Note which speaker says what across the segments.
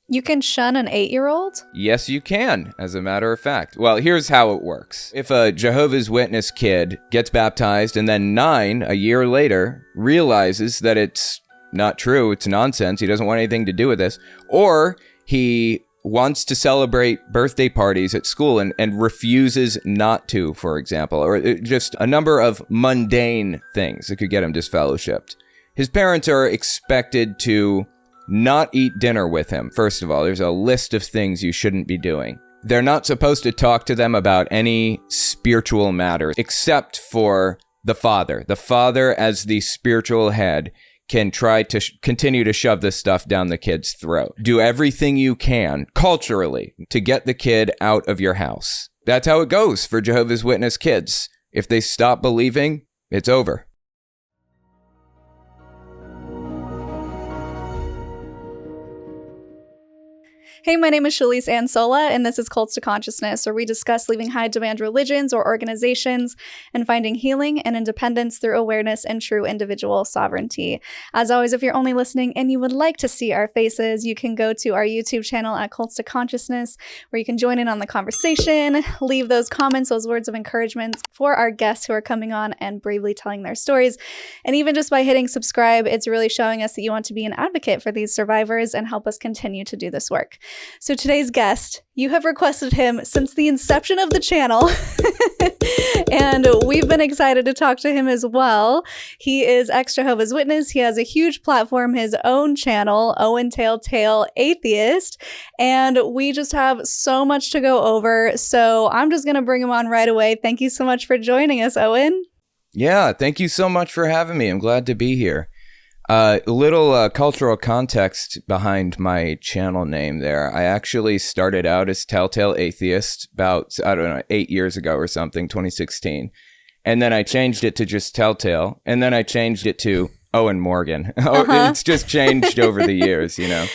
Speaker 1: You can shun an 8-year-old?
Speaker 2: Yes, you can, as a matter of fact. Well, here's how it works. If a Jehovah's Witness kid gets baptized and then 9, a year later, realizes that it's not true, it's nonsense, he doesn't want anything to do with this, or he wants to celebrate birthday parties at school and refuses not to, for example, or just a number of mundane things that could get him disfellowshipped, his parents are expected to not eat dinner with him. First of all, there's a list of things you shouldn't be doing. They're not supposed to talk to them about any spiritual matters, except for the father. The father, as the spiritual head, can try to continue to shove this stuff down the kid's throat. Do everything you can, culturally, to get the kid out of your house. That's how it goes for Jehovah's Witness kids. If they stop believing, it's over.
Speaker 1: Hey, my name is Shelise Ansola, and this is Cults to Consciousness, where we discuss leaving high-demand religions or organizations and finding healing and independence through awareness and true individual sovereignty. As always, if you're only listening and you would like to see our faces, you can go to our YouTube channel at Cults to Consciousness, where you can join in on the conversation, leave those comments, those words of encouragement for our guests who are coming on and bravely telling their stories. And even just by hitting subscribe, it's really showing us that you want to be an advocate for these survivors and help us continue to do this work. So today's guest, you have requested him since the inception of the channel, and we've been excited to talk to him as well. He is ex-Jehovah's Witness. He has a huge platform, his own channel, Owen Tale Atheist, and we just have so much to go over, so I'm just going to bring him on right away. Thank you so much for joining us, Owen.
Speaker 2: Yeah, thank you so much for having me. I'm glad to be here. A little cultural context behind my channel name there. I actually started out as Telltale Atheist about, 8 years ago or something, 2016. And then I changed it to just Telltale. And then I changed it to Owen Morgan. It's just changed over the years, you know.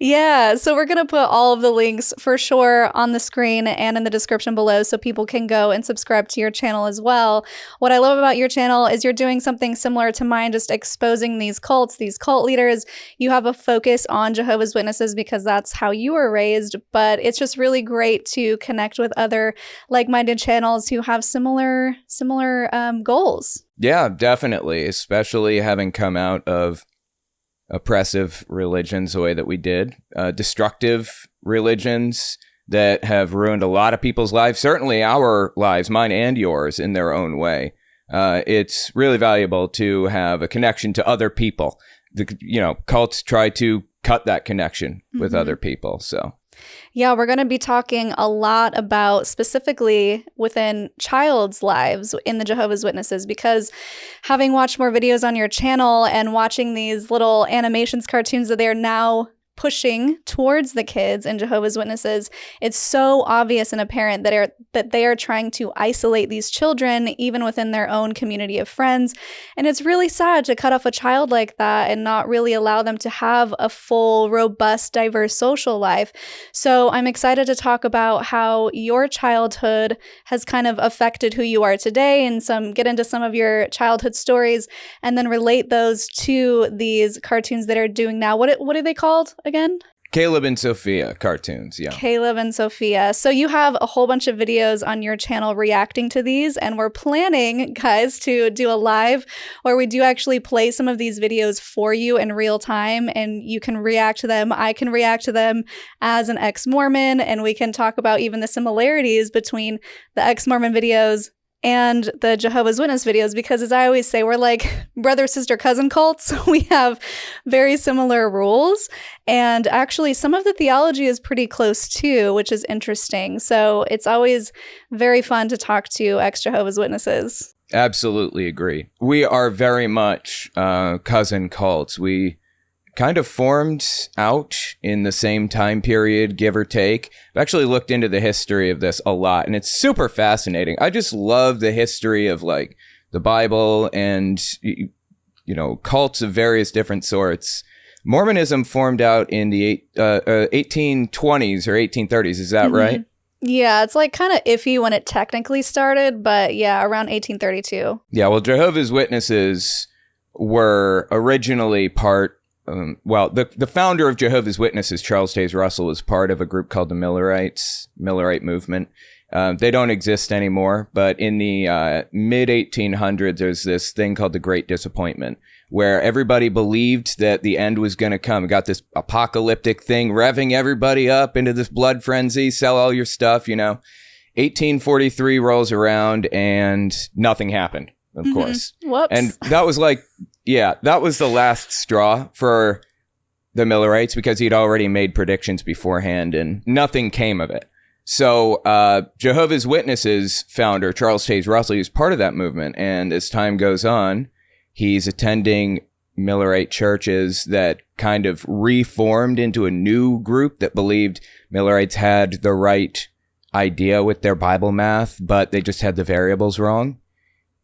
Speaker 1: Yeah, so we're going to put all of the links for sure on the screen and in the description below so people can go and subscribe to your channel as well. What I love about your channel is you're doing something similar to mine, just exposing these cults, these cult leaders. You have a focus on Jehovah's Witnesses because that's how you were raised, but it's just really great to connect with other like-minded channels who have similar goals.
Speaker 2: Yeah, definitely, especially having come out of oppressive religions the way that we did, destructive religions that have ruined a lot of people's lives, certainly our lives, mine and yours, in their own way. It's really valuable to have a connection to other people. Cults try to cut that connection with other people, so.
Speaker 1: Yeah, we're going to be talking a lot about specifically within child's lives in the Jehovah's Witnesses, because having watched more videos on your channel and watching these little animations, cartoons that they are now pushing towards the kids in Jehovah's Witnesses, it's so obvious and apparent that they are trying to isolate these children even within their own community of friends. And it's really sad to cut off a child like that and not really allow them to have a full, robust, diverse social life. So I'm excited to talk about how your childhood has kind of affected who you are today, and get into some of your childhood stories and then relate those to these cartoons that are doing now. What are they called again?
Speaker 2: Caleb and Sophia cartoons, yeah.
Speaker 1: Caleb and Sophia. So you have a whole bunch of videos on your channel reacting to these, and we're planning, guys, to do a live where we do actually play some of these videos for you in real time, and you can react to them. I can react to them as an ex-Mormon, and we can talk about even the similarities between the ex-Mormon videos and the Jehovah's Witness videos, because as I always say, we're like brother, sister, cousin cults. We have very similar rules, and actually some of the theology is pretty close too, which is interesting. So it's always very fun to talk to ex-Jehovah's Witnesses.
Speaker 2: Absolutely agree. We are very much cousin cults. We kind of formed out in the same time period, give or take. I've actually looked into the history of this a lot, and it's super fascinating. I just love the history of like the Bible and, cults of various different sorts. Mormonism formed out in the 1820s or 1830s. Is that right?
Speaker 1: Yeah, it's like kind of iffy when it technically started, but yeah, around 1832.
Speaker 2: Yeah, well, Jehovah's Witnesses were originally part the founder of Jehovah's Witnesses, Charles Taze Russell, was part of a group called the Millerite movement. They don't exist anymore, but in the mid 1800s, there's this thing called the Great Disappointment, where everybody believed that the end was going to come. Got this apocalyptic thing revving everybody up into this blood frenzy, sell all your stuff, 1843 rolls around and nothing happened, of course.
Speaker 1: Whoops.
Speaker 2: And that was that was the last straw for the Millerites, because he'd already made predictions beforehand and nothing came of it. So Jehovah's Witnesses founder Charles Taze Russell is part of that movement. And as time goes on, he's attending Millerite churches that kind of reformed into a new group that believed Millerites had the right idea with their Bible math, but they just had the variables wrong.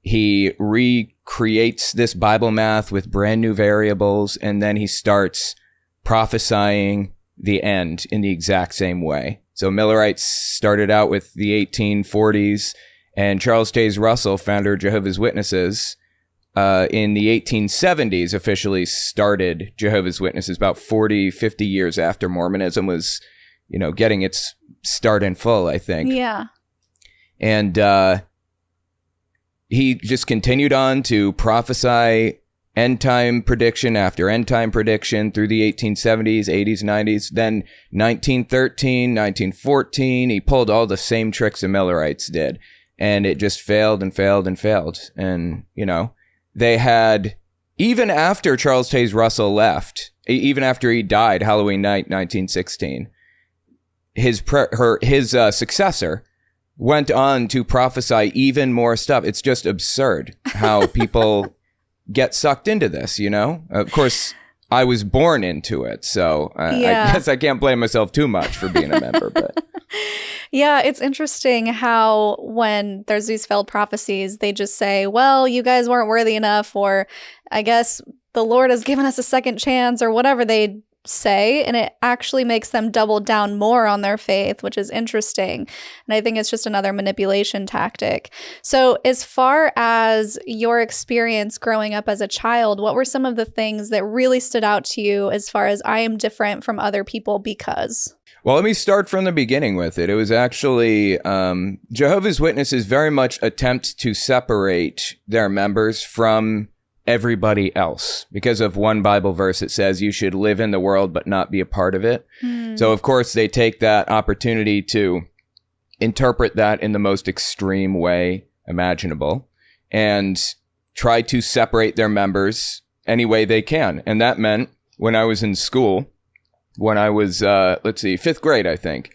Speaker 2: He recreates this Bible math with brand new variables, and then he starts prophesying the end in the exact same way. So Millerites started out with the 1840s, and Charles Taze Russell, founder of Jehovah's Witnesses, in the 1870s officially started Jehovah's Witnesses, about 40, 50 years after Mormonism was, getting its start in full, I think.
Speaker 1: Yeah.
Speaker 2: And he just continued on to prophesy end time prediction after end time prediction through the 1870s, 80s, 90s. Then 1913, 1914, he pulled all the same tricks the Millerites did. And it just failed and failed and failed. And, they had, even after Charles Taze Russell left, even after he died, Halloween night, 1916, his successor went on to prophesy even more stuff. It's just absurd how people get sucked into this, Of course, I was born into it, so I guess I can't blame myself too much for being a member. But
Speaker 1: yeah, it's interesting how when there's these failed prophecies, they just say, well, you guys weren't worthy enough, or I guess the Lord has given us a second chance, or whatever they say, and it actually makes them double down more on their faith, which is interesting. And I think it's just another manipulation tactic. So as far as your experience growing up as a child, what were some of the things that really stood out to you as far as I am different from other people because?
Speaker 2: Well, let me start from the beginning with it. It was actually Jehovah's Witnesses very much attempt to separate their members from everybody else because of one Bible verse that says you should live in the world but not be a part of it. So of course they take that opportunity to interpret that in the most extreme way imaginable and try to separate their members any way they can. And that meant when I was in school, when I was, 5th grade, I think,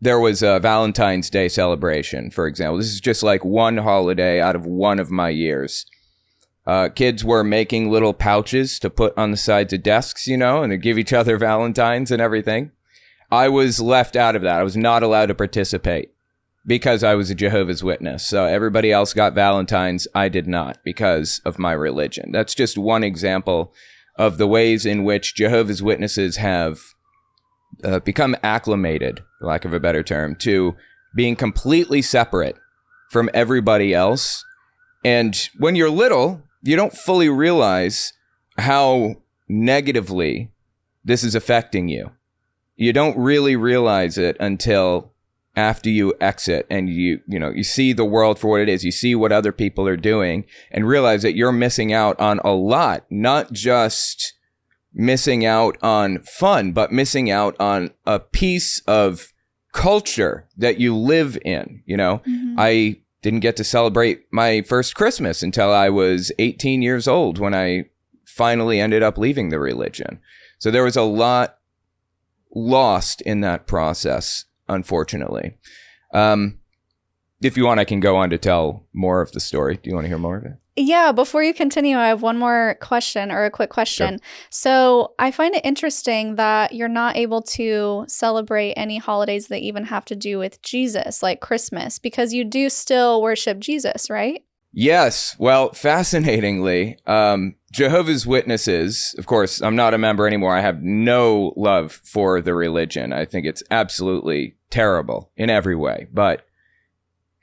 Speaker 2: there was a Valentine's Day celebration, for example. This is just like one holiday out of one of my years. Kids were making little pouches to put on the sides of desks, and to give each other Valentines and everything. I was left out of that. I was not allowed to participate because I was a Jehovah's Witness. So everybody else got Valentines. I did not because of my religion. That's just one example of the ways in which Jehovah's Witnesses have become acclimated, for lack of a better term, to being completely separate from everybody else. And when you're little, you don't fully realize how negatively this is affecting you. You don't really realize it until after you exit and you see the world for what it is. You see what other people are doing and realize that you're missing out on a lot, not just missing out on fun, but missing out on a piece of culture that you live in. I didn't get to celebrate my first Christmas until I was 18 years old when I finally ended up leaving the religion. So there was a lot lost in that process, unfortunately. If you want, I can go on to tell more of the story. Do you want to hear more of it?
Speaker 1: Yeah, before you continue, I have one more question, or a quick question. Sure. So I find it interesting that you're not able to celebrate any holidays that even have to do with Jesus, like Christmas, because you do still worship Jesus, right?
Speaker 2: Yes. Well, fascinatingly, Jehovah's Witnesses, of course, I'm not a member anymore. I have no love for the religion. I think it's absolutely terrible in every way, but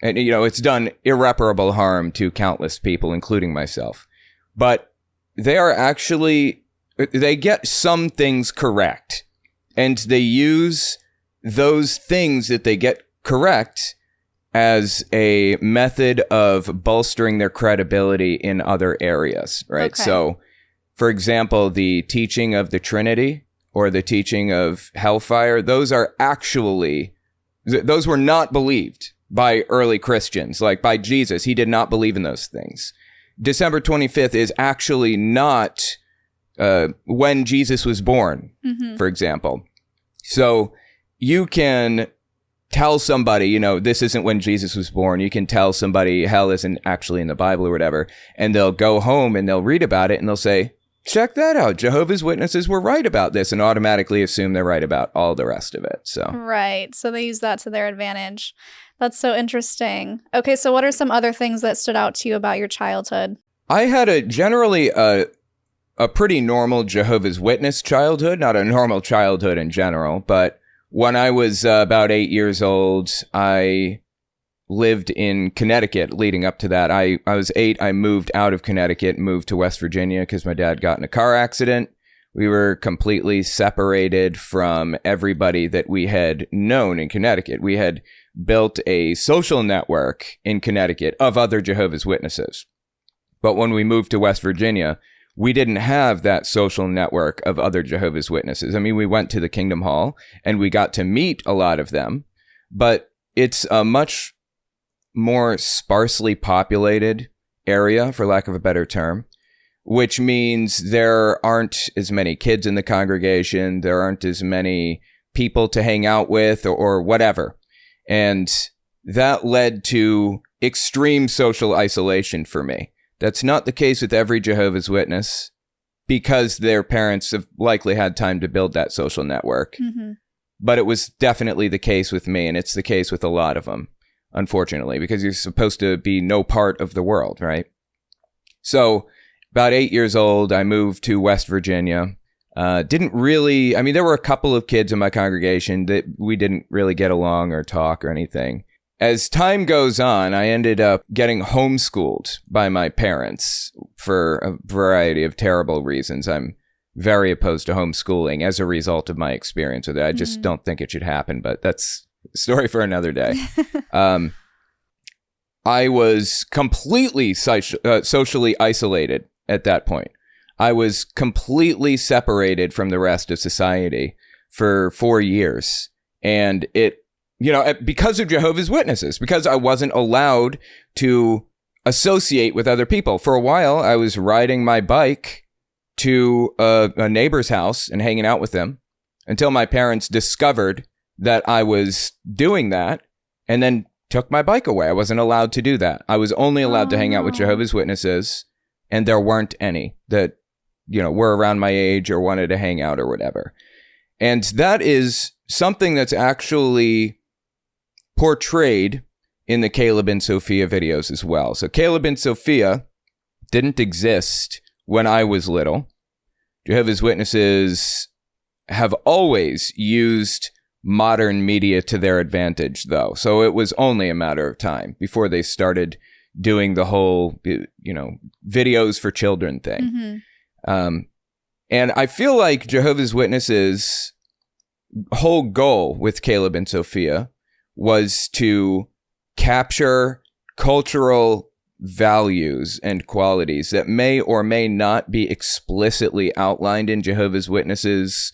Speaker 2: it's done irreparable harm to countless people, including myself. But they are actually they get some things correct, and they use those things that they get correct as a method of bolstering their credibility in other areas, right?
Speaker 1: Okay.
Speaker 2: So, for example, the teaching of the Trinity or the teaching of hellfire, those were not believed by early Christians, like by Jesus. He did not believe in those things. December 25th is actually not when Jesus was born, for example. So you can tell somebody, this isn't when Jesus was born. You can tell somebody hell isn't actually in the Bible or whatever, and they'll go home and they'll read about it and they'll say, check that out. Jehovah's Witnesses were right about this, and automatically assume they're right about all the rest of it. So
Speaker 1: Right. So they use that to their advantage. That's so interesting. Okay, so what are some other things that stood out to you about your childhood?
Speaker 2: I had generally a pretty normal Jehovah's Witness childhood, not a normal childhood in general, but when I was about 8 years old, I lived in Connecticut leading up to that. I was 8. I moved out of Connecticut, moved to West Virginia because my dad got in a car accident. We were completely separated from everybody that we had known in Connecticut. We had built a social network in Connecticut of other Jehovah's Witnesses. But when we moved to West Virginia, we didn't have that social network of other Jehovah's Witnesses. I mean, we went to the Kingdom Hall and we got to meet a lot of them, but it's a much more sparsely populated area, for lack of a better term, which means there aren't as many kids in the congregation. There aren't as many people to hang out with or whatever. And that led to extreme social isolation for me. That's not the case with every Jehovah's Witness because their parents have likely had time to build that social network. But it was definitely the case with me, and it's the case with a lot of them, unfortunately, because you're supposed to be no part of the world, right? So about 8 years old, I moved to West Virginia. There were a couple of kids in my congregation that we didn't really get along or talk or anything. As time goes on, I ended up getting homeschooled by my parents for a variety of terrible reasons. I'm very opposed to homeschooling as a result of my experience with it. I just don't think it should happen, but that's a story for another day. I was completely socially isolated at that point. I was completely separated from the rest of society for 4 years. And because of Jehovah's Witnesses, because I wasn't allowed to associate with other people. For a while, I was riding my bike to a neighbor's house and hanging out with them until my parents discovered that I was doing that and then took my bike away. I wasn't allowed to do that. I was only allowed to hang out with Jehovah's Witnesses, and there weren't any that, were around my age or wanted to hang out or whatever. And that is something that's actually portrayed in the Caleb and Sophia videos as well. So Caleb and Sophia didn't exist when I was little. Jehovah's Witnesses have always used modern media to their advantage, though. So it was only a matter of time before they started doing the whole, videos for children thing. And I feel like Jehovah's Witnesses' whole goal with Caleb and Sophia was to capture cultural values and qualities that may or may not be explicitly outlined in Jehovah's Witnesses,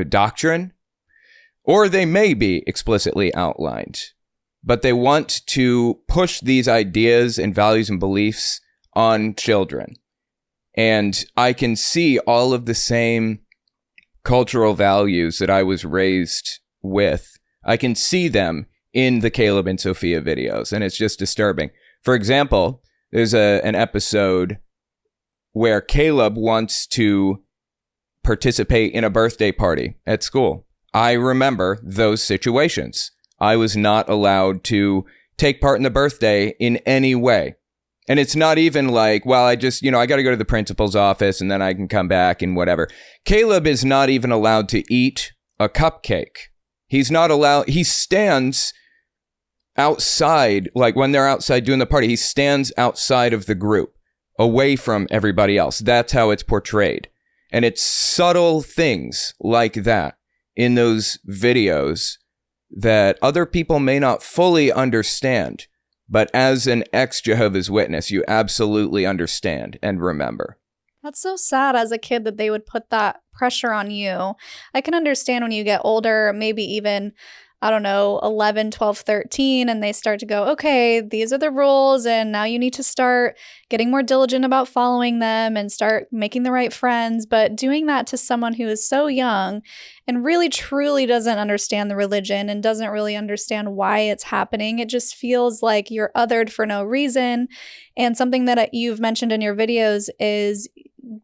Speaker 2: doctrine, or they may be explicitly outlined, but they want to push these ideas and values and beliefs on children. And I can see all of the same cultural values that I was raised with. I can see them in the Caleb and Sophia videos, and it's just disturbing. For example, there's an episode where Caleb wants to participate in a birthday party at school. I remember those situations. I was not allowed to take part in the birthday in any way. And it's not even like, well, I just, I got to go to the principal's office and then I can come back and whatever. Caleb is not even allowed to eat a cupcake. He's not allowed, he stands outside, like when they're outside doing the party, he stands outside of the group, away from everybody else. That's how it's portrayed. And it's subtle things like that in those videos that other people may not fully understand. But as an ex-Jehovah's Witness, you absolutely understand and remember.
Speaker 1: That's so sad as a kid that they would put that pressure on you. I can understand when you get older, maybe even, I don't know, 11, 12, 13, and they start to go, okay, these are the rules, and now you need to start getting more diligent about following them and start making the right friends. But doing that to someone who is so young and really truly doesn't understand the religion and doesn't really understand why it's happening, it just feels like you're othered for no reason. And something that you've mentioned in your videos is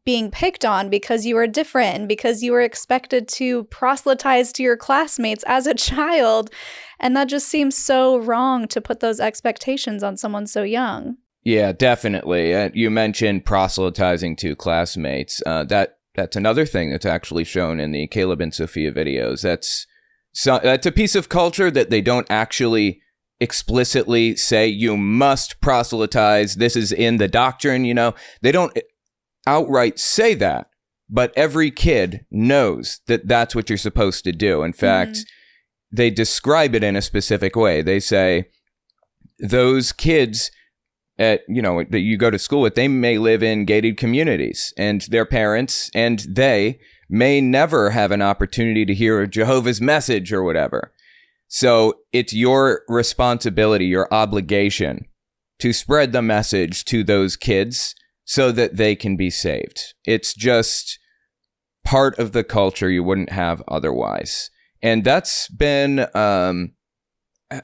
Speaker 1: being picked on because you were different and because you were expected to proselytize to your classmates as a child. And that just seems so wrong to put those expectations on someone so young.
Speaker 2: Yeah, definitely. You mentioned proselytizing to classmates. That's another thing that's actually shown in the Caleb and Sophia videos. That's a piece of culture that they don't actually explicitly say you must proselytize. This is in the doctrine, They don't outright say that, but every kid knows that that's what you're supposed to do. In fact, they describe it in a specific way. They say those kids that you go to school with, they may live in gated communities, and their parents and they may never have an opportunity to hear Jehovah's message or whatever. So it's your responsibility, your obligation to spread the message to those kids so that they can be saved. It's just part of the culture you wouldn't have otherwise. And that's been,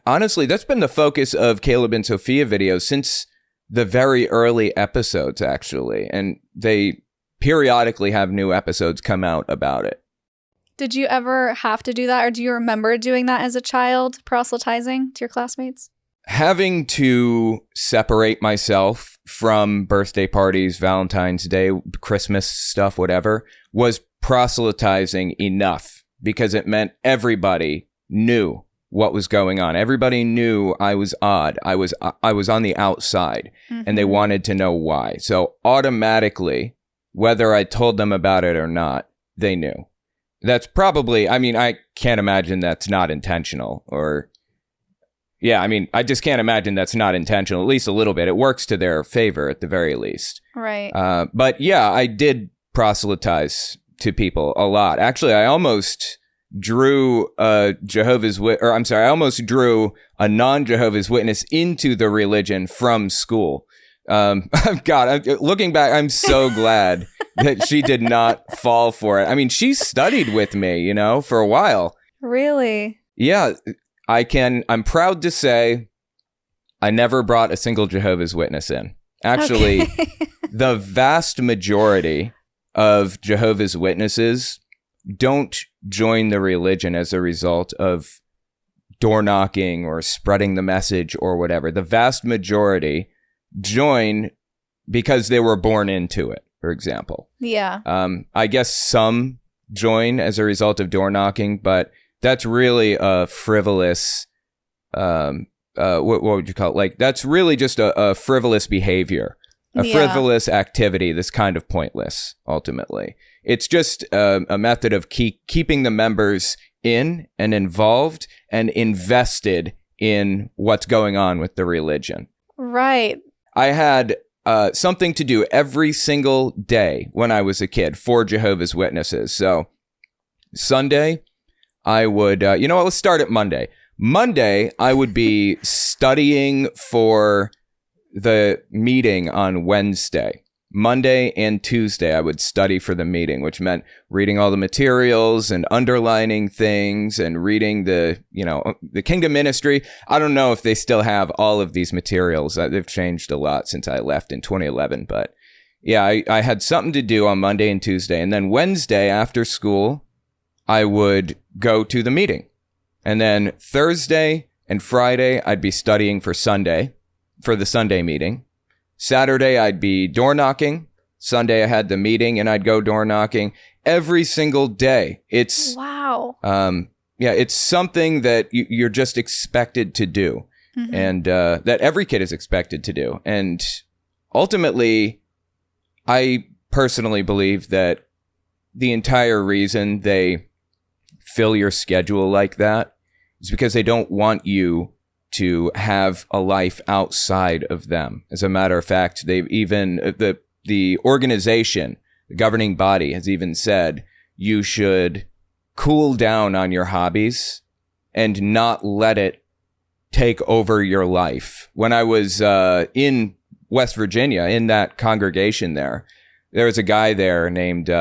Speaker 2: honestly, that's been the focus of Caleb and Sophia videos since the very early episodes, actually. And they periodically have new episodes come out about it.
Speaker 1: Did you ever have to do that, or do you remember doing that as a child, proselytizing to your classmates?
Speaker 2: Having to separate myself from birthday parties, Valentine's Day, Christmas stuff, whatever, was proselytizing enough because it meant everybody knew what was going on. Everybody knew I was odd. I was on the outside, and they wanted to know why. So automatically, whether I told them about it or not, they knew. That's probably, I can't imagine that's not intentional, or I just can't imagine that's not intentional, at least a little bit. It works to their favor at the very least.
Speaker 1: Right.
Speaker 2: But yeah, I did proselytize to people a lot. Actually, I almost drew I almost drew a non-Jehovah's Witness into the religion from school. God, looking back, I'm so glad that she did not fall for it. She studied with me, for a while.
Speaker 1: Really?
Speaker 2: Yeah. I'm proud to say I never brought a single Jehovah's Witness in. Actually, the vast majority of Jehovah's Witnesses don't join the religion as a result of door knocking or spreading the message or whatever. The vast majority join because they were born into it, for example.
Speaker 1: Yeah.
Speaker 2: I guess some join as a result of door knocking, but that's really a frivolous, what would you call it? Like, that's really just a frivolous behavior, frivolous activity that's kind of pointless, ultimately. It's just a method of keeping the members in and involved and invested in what's going on with the religion.
Speaker 1: Right.
Speaker 2: I had something to do every single day when I was a kid for Jehovah's Witnesses. So Sunday, I would, let's start at Monday. Monday, I would be studying for the meeting on Wednesday. Monday and Tuesday, I would study for the meeting, which meant reading all the materials and underlining things and reading the Kingdom Ministry. I don't know if they still have all of these materials. They've changed a lot since I left in 2011. But yeah, I had something to do on Monday and Tuesday. And then Wednesday after school, I would go to the meeting. And then Thursday and Friday, I'd be studying for the Sunday meeting. Saturday, I'd be door knocking. Sunday, I had the meeting and I'd go door knocking every single day. It's
Speaker 1: wow.
Speaker 2: It's something that you're just expected to do, and that every kid is expected to do. And ultimately, I personally believe that the entire reason they fill your schedule like that is because they don't want you to have a life outside of them. As a matter of fact, they've even, the organization, the governing body has even said you should cool down on your hobbies and not let it take over your life. When I was in West Virginia, in that congregation there was a guy there named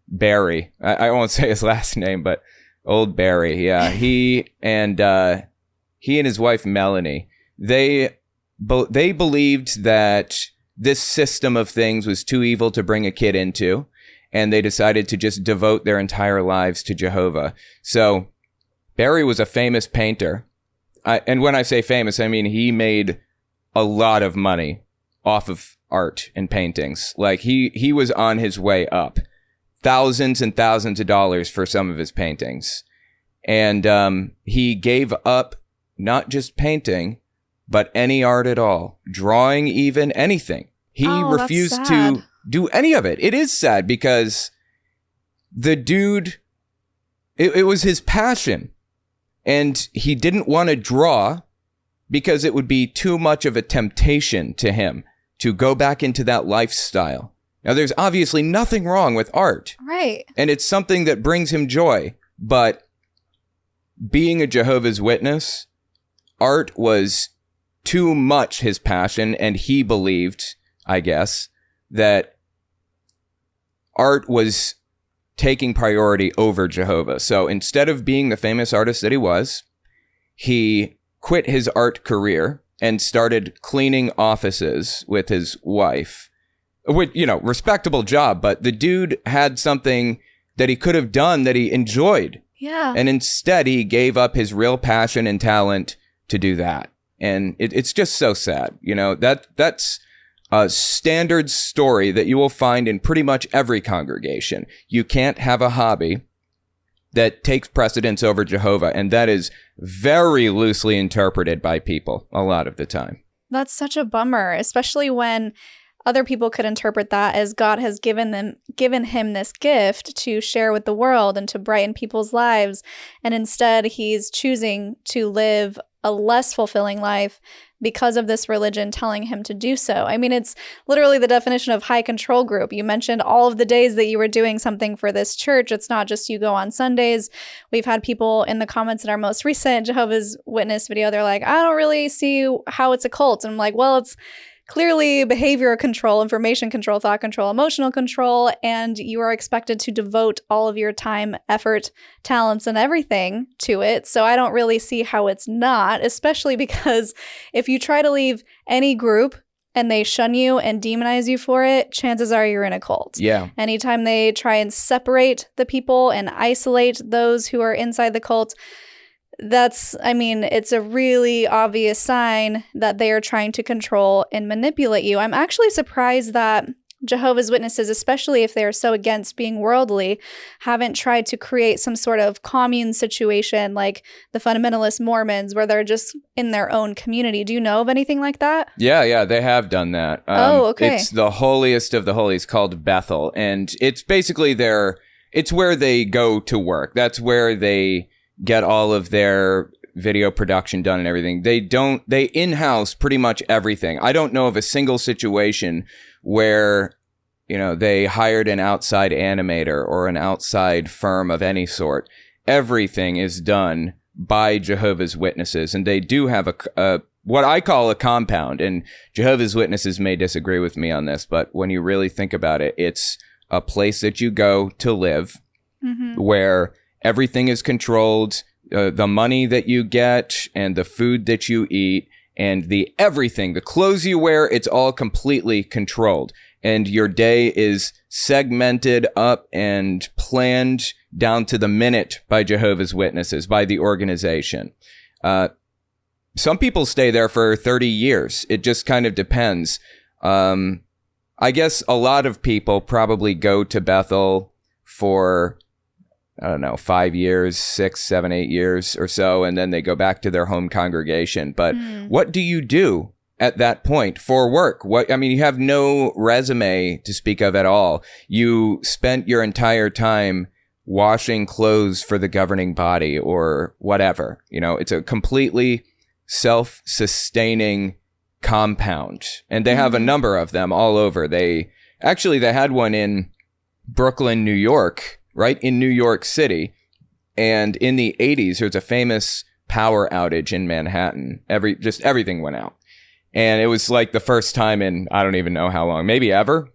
Speaker 2: Barry. I won't say his last name, but old Barry. Yeah, he and his wife Melanie, they believed that this system of things was too evil to bring a kid into, and they decided to just devote their entire lives to Jehovah. So Barry was a famous painter. And when I say famous, I mean he made a lot of money off of art and paintings. Like he was on his way up. Thousands and thousands of dollars for some of his paintings. And he gave up not just painting, but any art at all. Drawing, even anything. He refused to do any of it. It is sad because the dude, it was his passion. And he didn't want to draw because it would be too much of a temptation to him to go back into that lifestyle. Now, there's obviously nothing wrong with art.
Speaker 1: Right.
Speaker 2: And it's something that brings him joy. But being a Jehovah's Witness, art was too much his passion. And he believed, I guess, that art was taking priority over Jehovah. So instead of being the famous artist that he was, he quit his art career and started cleaning offices with his wife. With, respectable job, but the dude had something that he could have done that he enjoyed.
Speaker 1: Yeah.
Speaker 2: And instead he gave up his real passion and talent to do that. And it's just so sad. That's a standard story that you will find in pretty much every congregation. You can't have a hobby that takes precedence over Jehovah, and that is very loosely interpreted by people a lot of the time.
Speaker 1: That's such a bummer, especially when other people could interpret that as God has given him this gift to share with the world and to brighten people's lives, and instead he's choosing to live a less fulfilling life because of this religion telling him to do so. I mean, it's literally the definition of high control group. You mentioned all of the days that you were doing something for this church. It's not just you go on Sundays. We've had people in the comments in our most recent Jehovah's Witness video, they're like, I don't really see how it's a cult. And I'm like, well, it's clearly behavior control, information control, thought control, emotional control, and you are expected to devote all of your time, effort, talents, and everything to it. So I don't really see how it's not, especially because if you try to leave any group and they shun you and demonize you for it, chances are you're in a cult.
Speaker 2: Yeah.
Speaker 1: Anytime they try and separate the people and isolate those who are inside the cult, it's a really obvious sign that they are trying to control and manipulate you. I'm actually surprised that Jehovah's Witnesses, especially if they are so against being worldly, haven't tried to create some sort of commune situation like the fundamentalist Mormons, where they're just in their own community. Do you know of anything like that?
Speaker 2: Yeah, they have done that.
Speaker 1: Okay.
Speaker 2: It's the holiest of the holies called Bethel, and it's basically it's where they go to work. That's where they get all of their video production done and everything. They in-house pretty much everything. I don't know of a single situation where, they hired an outside animator or an outside firm of any sort. Everything is done by Jehovah's Witnesses, and they do have a what I call a compound, and Jehovah's Witnesses may disagree with me on this, but when you really think about it, it's a place that you go to live, where everything is controlled, the money that you get and the food that you eat and the clothes you wear, it's all completely controlled. And your day is segmented up and planned down to the minute by Jehovah's Witnesses, by the organization. Some people stay there for 30 years. It just kind of depends. I guess a lot of people probably go to Bethel for 5 years, 6, 7, 8 years or so, and then they go back to their home congregation. But what do you do at that point for work. You have no resume to speak of at all. You spent your entire time washing clothes for the governing body or whatever. It's a completely self-sustaining compound. And they have a number of them all over. They had one in Brooklyn, New York, right in New York City. And in the 80s, there's a famous power outage in Manhattan. Everything went out. And it was like the first time in, I don't even know how long, maybe ever.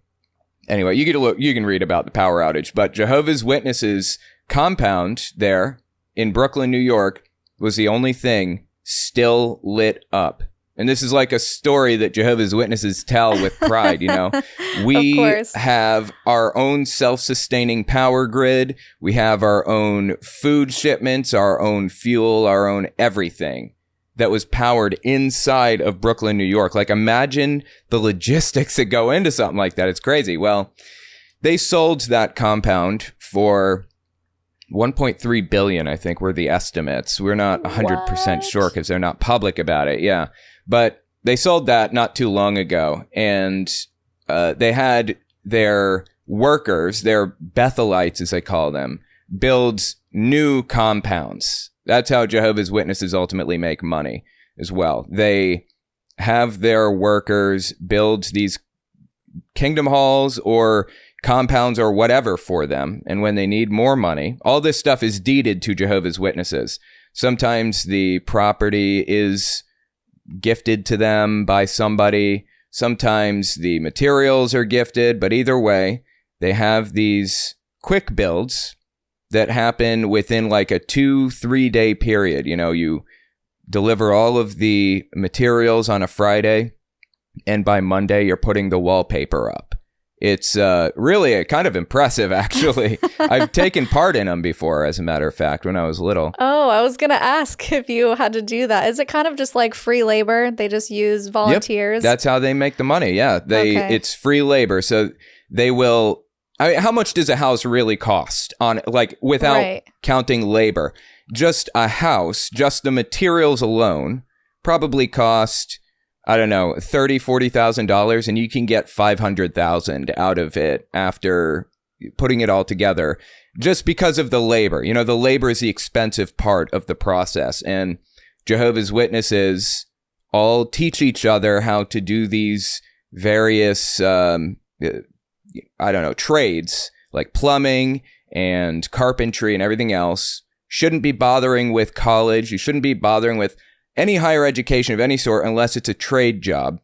Speaker 2: Anyway, you can read about the power outage. But Jehovah's Witnesses compound there in Brooklyn, New York was the only thing still lit up. And this is like a story that Jehovah's Witnesses tell with pride, We have our own self-sustaining power grid. We have our own food shipments, our own fuel, our own everything that was powered inside of Brooklyn, New York. Like, imagine the logistics that go into something like that. It's crazy. Well, they sold that compound for $1.3 billion, I think, were the estimates. We're not 100% sure because they're not public about it. Yeah. But they sold that not too long ago. And they had their workers, their Bethelites, as they call them, build new compounds. That's how Jehovah's Witnesses ultimately make money as well. They have their workers build these kingdom halls or compounds or whatever for them. And when they need more money, all this stuff is deeded to Jehovah's Witnesses. Sometimes the property is gifted to them by somebody. Sometimes the materials are gifted. But either way, they have these quick builds that happen within like a 2-3 day period. You deliver all of the materials on a Friday, and by Monday, you're putting the wallpaper up. It's really kind of impressive, actually. I've taken part in them before, as a matter of fact, when I was little.
Speaker 1: Oh, I was going to ask if you had to do that. Is it kind of just like free labor? They just use volunteers?
Speaker 2: Yep, that's how they make the money, yeah. It's free labor, so they will... how much does a house really cost without counting labor? Just a house, just the materials alone, probably cost, I don't know, $30,000-$40,000, and you can get $500,000 out of it after putting it all together, just because of the labor. The labor is the expensive part of the process, and Jehovah's Witnesses all teach each other how to do these various trades like plumbing and carpentry and everything else. Shouldn't be bothering with college. You shouldn't be bothering with any higher education of any sort unless it's a trade job,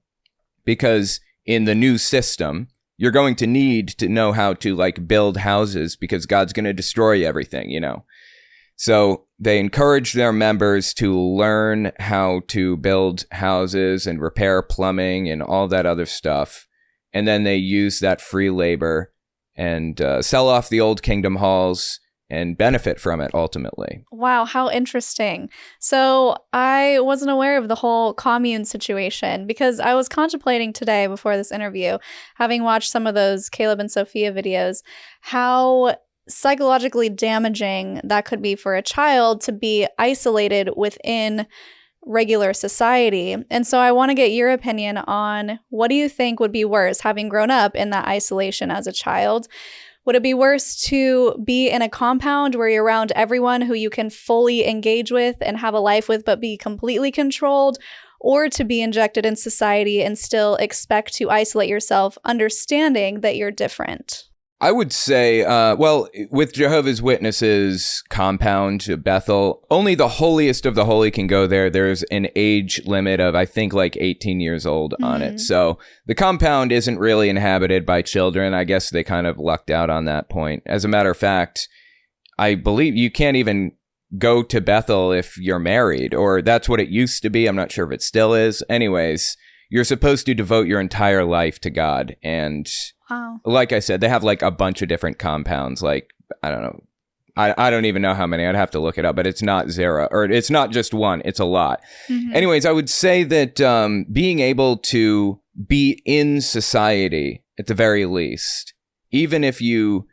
Speaker 2: because in the new system, you're going to need to know how to build houses, because God's going to destroy everything, So they encourage their members to learn how to build houses and repair plumbing and all that other stuff. And then they use that free labor and sell off the old kingdom halls and benefit from it ultimately.
Speaker 1: Wow, how interesting. So I wasn't aware of the whole commune situation, because I was contemplating today before this interview, having watched some of those Caleb and Sophia videos, how psychologically damaging that could be for a child to be isolated within regular society. And so I want to get your opinion on, what do you think would be worse, having grown up in that isolation as a child? Would it be worse to be in a compound where you're around everyone who you can fully engage with and have a life with, but be completely controlled, or to be injected in society and still expect to isolate yourself, understanding that you're different?
Speaker 2: I would say, with Jehovah's Witnesses compound, Bethel, only the holiest of the holy can go there. There's an age limit of, I think, 18 years old on it. So the compound isn't really inhabited by children. I guess they kind of lucked out on that point. As a matter of fact, I believe you can't even go to Bethel if you're married, or that's what it used to be. I'm not sure if it still is. Anyways, you're supposed to devote your entire life to God. And
Speaker 1: wow.
Speaker 2: Like I said, they have a bunch of different compounds. I don't know. I don't even know how many. I'd have to look it up, but it's not zero, or it's not just one. It's a lot. Anyways, I would say that being able to be in society at the very least, even if you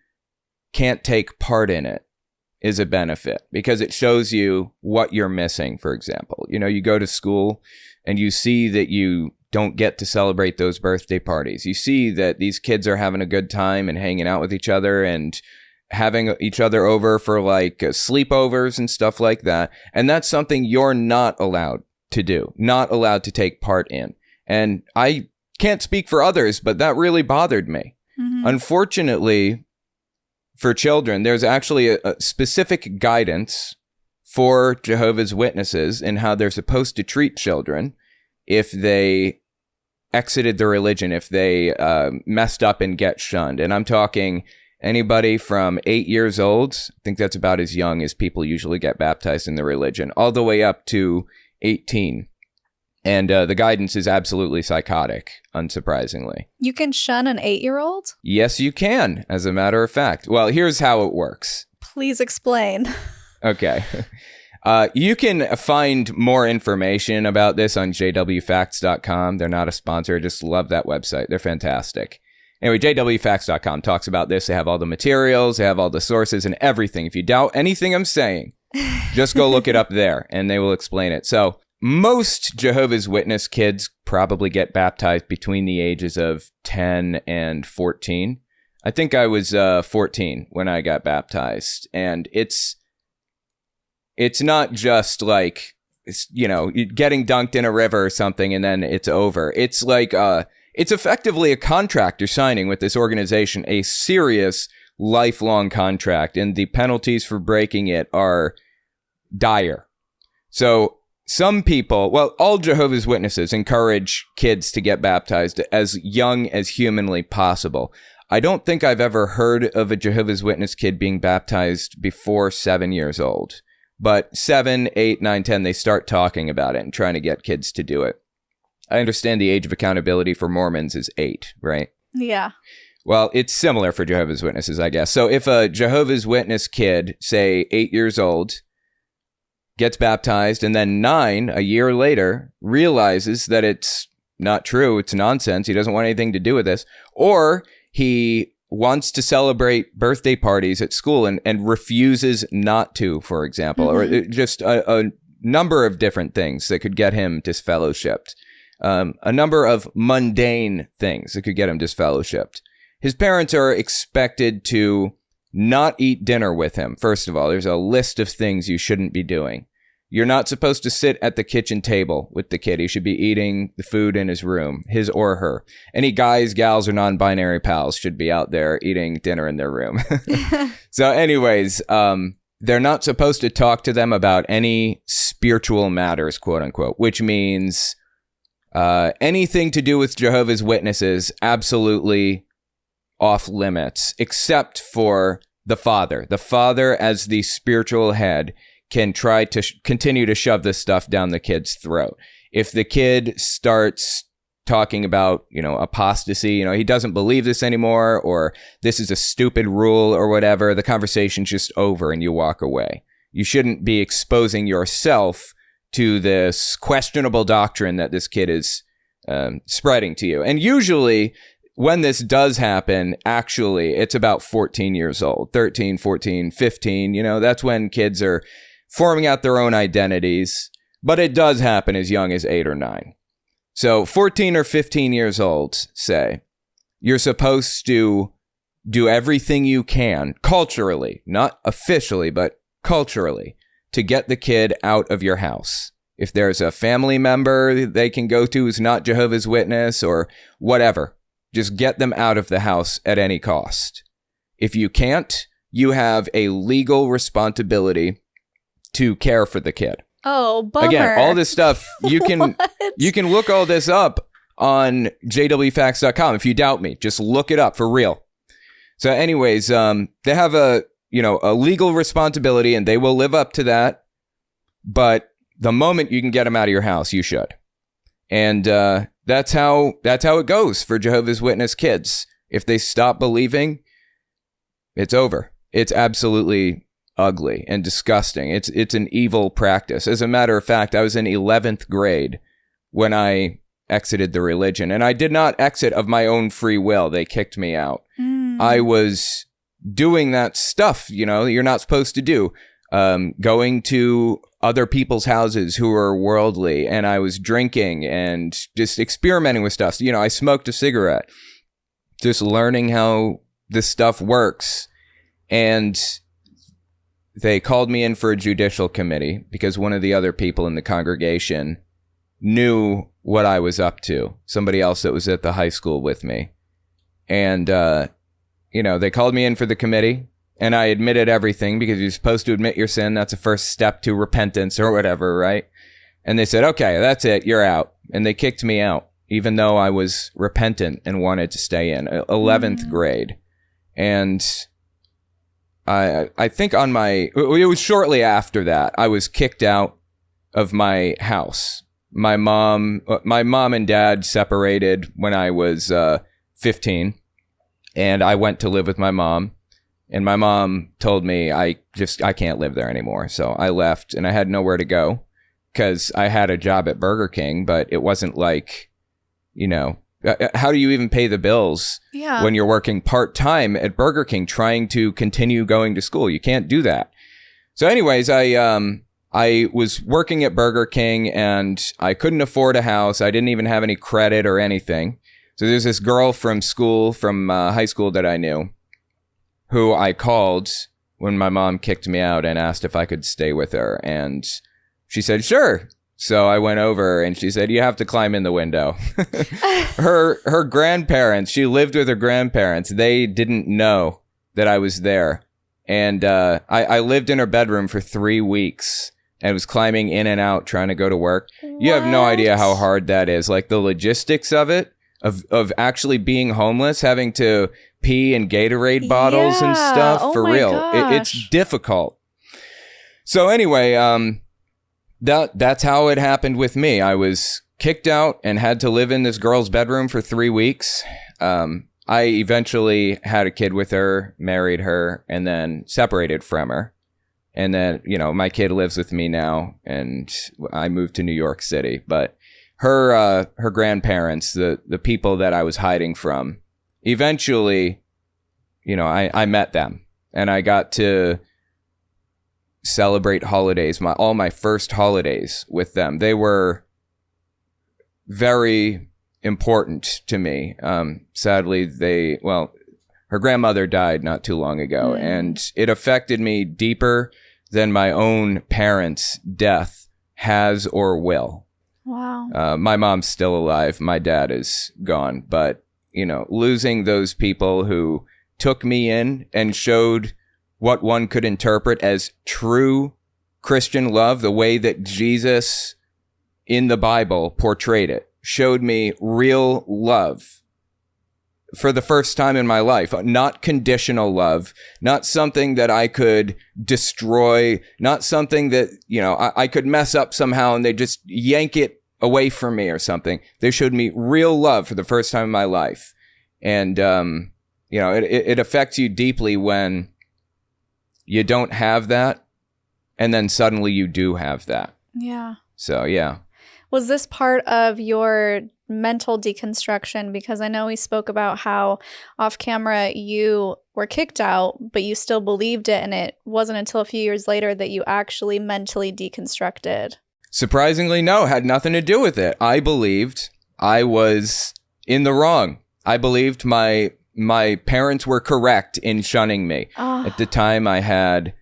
Speaker 2: can't take part in it, is a benefit, because it shows you what you're missing. For example, you go to school and you see that you don't get to celebrate those birthday parties. You see that these kids are having a good time and hanging out with each other and having each other over for like sleepovers and stuff like that. And that's something you're not allowed to do, not allowed to take part in. And I can't speak for others, but that really bothered me. Mm-hmm. Unfortunately, for children, there's actually a specific guidance for Jehovah's Witnesses in how they're supposed to treat children if they exited the religion, if they messed up and get shunned. And I'm talking anybody from 8 years old, I think that's about as young as people usually get baptized in the religion, all the way up to 18. And the guidance is absolutely psychotic, unsurprisingly.
Speaker 1: You can shun an 8-year-old?
Speaker 2: Yes, you can, as a matter of fact. Well, here's how it works.
Speaker 1: Please explain.
Speaker 2: Okay. You can find more information about this on jwfacts.com. They're not a sponsor. I just love that website. They're fantastic. Anyway, jwfacts.com talks about this. They have all the materials. They have all the sources and everything. If you doubt anything I'm saying, just go look it up there and they will explain it. So most Jehovah's Witness kids probably get baptized between the ages of 10 and 14. I think I was 14 when I got baptized. And it's not just like, getting dunked in a river or something and then it's over. It's like, it's effectively a contract you're signing with this organization, a serious lifelong contract, and the penalties for breaking it are dire. So some people, well, all Jehovah's Witnesses encourage kids to get baptized as young as humanly possible. I don't think I've ever heard of a Jehovah's Witness kid being baptized before 7 years old. But 7, 8, 9, 10, they start talking about it and trying to get kids to do it. I understand the age of accountability for Mormons is 8, right?
Speaker 1: Yeah.
Speaker 2: Well, it's similar for Jehovah's Witnesses, I guess. So if a Jehovah's Witness kid, say 8 years old, gets baptized and then 9, a year later, realizes that it's not true, it's nonsense, he doesn't want anything to do with this, or he wants to celebrate birthday parties at school and refuses not to, for example, or just a number of different things that could get him disfellowshipped. A number of mundane things that could get him disfellowshipped. His parents are expected to not eat dinner with him. First of all, there's a list of things you shouldn't be doing. You're not supposed to sit at the kitchen table with the kid. He should be eating the food in his room, his or her. Any guys, gals, or non-binary pals should be out there eating dinner in their room. So anyways, they're not supposed to talk to them about any spiritual matters, quote unquote, which means anything to do with Jehovah's Witnesses, absolutely off limits, except for the father. The father, as the spiritual head, can try to continue to shove this stuff down the kid's throat. If the kid starts talking about, apostasy, he doesn't believe this anymore, or this is a stupid rule or whatever, the conversation's just over and you walk away. You shouldn't be exposing yourself to this questionable doctrine that this kid is spreading to you. And usually when this does happen, actually, it's about 14 years old, 13, 14, 15, that's when kids are forming out their own identities, but it does happen as young as 8 or 9. So 14 or 15 years old, say, you're supposed to do everything you can culturally, not officially, but culturally, to get the kid out of your house. If there's a family member they can go to who's not Jehovah's Witness or whatever, just get them out of the house at any cost. If you can't, you have a legal responsibility to care for the kid.
Speaker 1: Oh, bummer.
Speaker 2: Again, all this stuff, you can look all this up on jwfacts.com. If you doubt me, just look it up for real. So anyways, they have a legal responsibility and they will live up to that. But the moment you can get them out of your house, you should. And that's how it goes for Jehovah's Witness kids. If they stop believing, it's over. It's absolutely ugly and disgusting. It's an evil practice. As a matter of fact, I was in 11th grade when I exited the religion, and I did not exit of my own free will. They kicked me out. I was doing that stuff, you're not supposed to do. Going to other people's houses who were worldly, and I was drinking and just experimenting with stuff. So, I smoked a cigarette, just learning how this stuff works. And they called me in for a judicial committee because one of the other people in the congregation knew what I was up to, somebody else that was at the high school with me. And, they called me in for the committee. And I admitted everything because you're supposed to admit your sin. That's a first step to repentance or whatever, right? And they said, okay, that's it. You're out. And they kicked me out, even though I was repentant and wanted to stay in 11th grade. And I think it was shortly after that, I was kicked out of my house. My mom and dad separated when I was 15, and I went to live with my mom. And my mom told me I can't live there anymore. So I left, and I had nowhere to go because I had a job at Burger King, but it wasn't like, how do you even pay the bills when you're working part-time at Burger King trying to continue going to school? You can't do that. So anyways, I was working at Burger King, and I couldn't afford a house. I didn't even have any credit or anything. So there's this girl from high school that I knew, who I called when my mom kicked me out and asked if I could stay with her. And she said, sure. So I went over, and she said, you have to climb in the window. Her grandparents, she lived with her grandparents. They didn't know that I was there. And I lived in her bedroom for 3 weeks and was climbing in and out trying to go to work. What? You have no idea how hard that is. Like the logistics of it, of actually being homeless, having to pee in Gatorade bottles and stuff, for real. It's difficult. So anyway, that's how it happened with me. I was kicked out and had to live in this girl's bedroom for 3 weeks. I eventually had a kid with her, married her, and then separated from her. And then, my kid lives with me now, and I moved to New York City. But her grandparents, the people that I was hiding from, eventually, I met them, and I got to celebrate holidays, all my first holidays with them. They were very important to me. Sadly, her grandmother died not too long ago, and it affected me deeper than my own parents' death has or will.
Speaker 1: Wow.
Speaker 2: My mom's still alive. My dad is gone. But, losing those people who took me in and showed what one could interpret as true Christian love, the way that Jesus in the Bible portrayed it, showed me real love for the first time in my life. Not conditional love, not something that I could destroy, not something that, I could mess up somehow and they just yank it away from me or something. They showed me real love for the first time in my life. And, it affects you deeply when you don't have that, and then suddenly you do have that.
Speaker 1: Yeah.
Speaker 2: So, yeah.
Speaker 1: Was this part of your mental deconstruction? Because I know we spoke about how off camera you were kicked out, but you still believed it, and it wasn't until a few years later that you actually mentally deconstructed.
Speaker 2: Surprisingly, no, had nothing to do with it. I believed I was in the wrong. I believed my parents were correct in shunning me. Oh. At the time, I had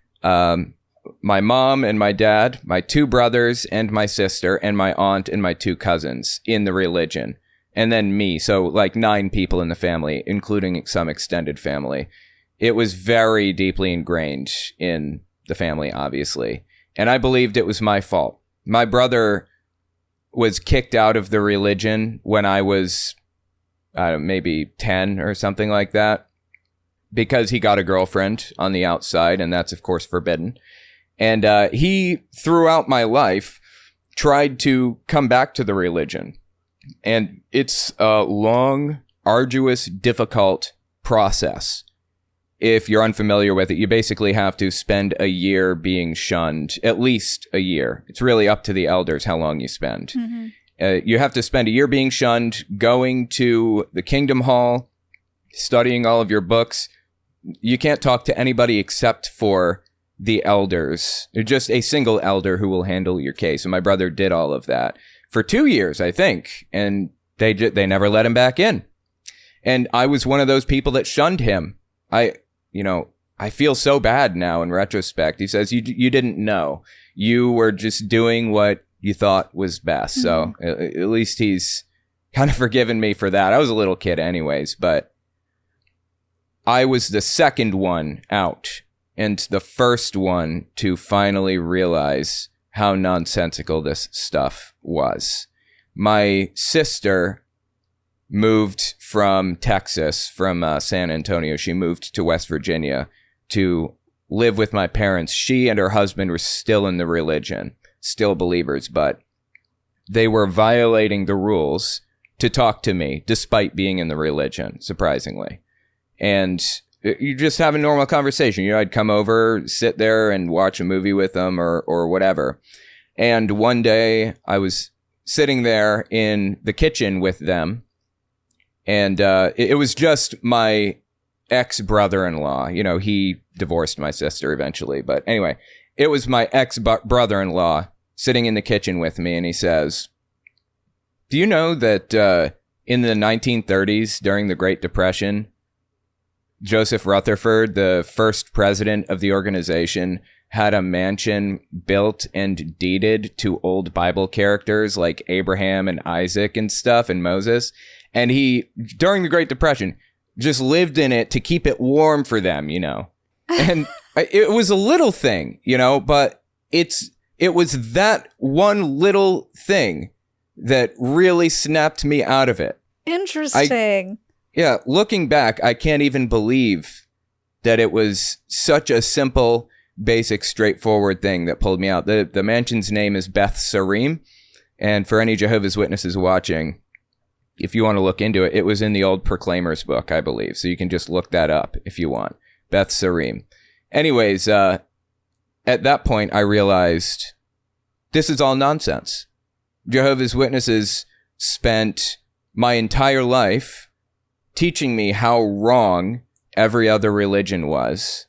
Speaker 2: my mom and my dad, my 2 brothers and my sister, and my aunt and my 2 cousins in the religion. And then me. So like 9 people in the family, including some extended family. It was very deeply ingrained in the family, obviously. And I believed it was my fault. My brother was kicked out of the religion when I was maybe 10 or something like that, because he got a girlfriend on the outside, and that's, of course, forbidden. And he, throughout my life, tried to come back to the religion. And it's a long, arduous, difficult process. If you're unfamiliar with it, you basically have to spend a year being shunned, at least a year. It's really up to the elders how long you spend. Mm-hmm. You have to spend a year being shunned, going to the Kingdom Hall, studying all of your books. You can't talk to anybody except for the elders, just a single elder who will handle your case. And my brother did all of that for 2 years, I think. And they never let him back in. And I was one of those people that shunned him. I feel so bad now in retrospect. He says, you didn't know. You were just doing what you thought was best. Mm-hmm. So at least he's kind of forgiven me for that. I was a little kid anyways, but I was the second one out and the first one to finally realize how nonsensical this stuff was. My sister moved from Texas, from San Antonio. She moved to West Virginia to live with my parents. She and her husband were still in the religion, still believers, but they were violating the rules to talk to me despite being in the religion, surprisingly. And you just have a normal conversation. You know, I'd come over, sit there and watch a movie with them or whatever. And one day I was sitting there in the kitchen with them, and it was just my ex-brother-in-law. You know, he divorced my sister eventually. But anyway, it was my ex-brother-in-law sitting in the kitchen with me, and he says, do you know that in the 1930s, during the Great Depression, Joseph Rutherford, the first president of the organization, had a mansion built and deeded to old Bible characters like Abraham and Isaac and stuff and Moses. And he, during the Great Depression, just lived in it to keep it warm for them, you know. And it was a little thing, you know, but it was that one little thing that really snapped me out of it.
Speaker 1: Interesting.
Speaker 2: Yeah, looking back, I can't even believe that it was such a simple, basic, straightforward thing that pulled me out. The mansion's name is Beth Sarim, and for any Jehovah's Witnesses watching, if you want to look into it, it was in the old Proclaimers book, I believe, so you can just look that up if you want. Beth Sarim. Anyways, at that point, I realized this is all nonsense. Jehovah's Witnesses spent my entire life teaching me how wrong every other religion was.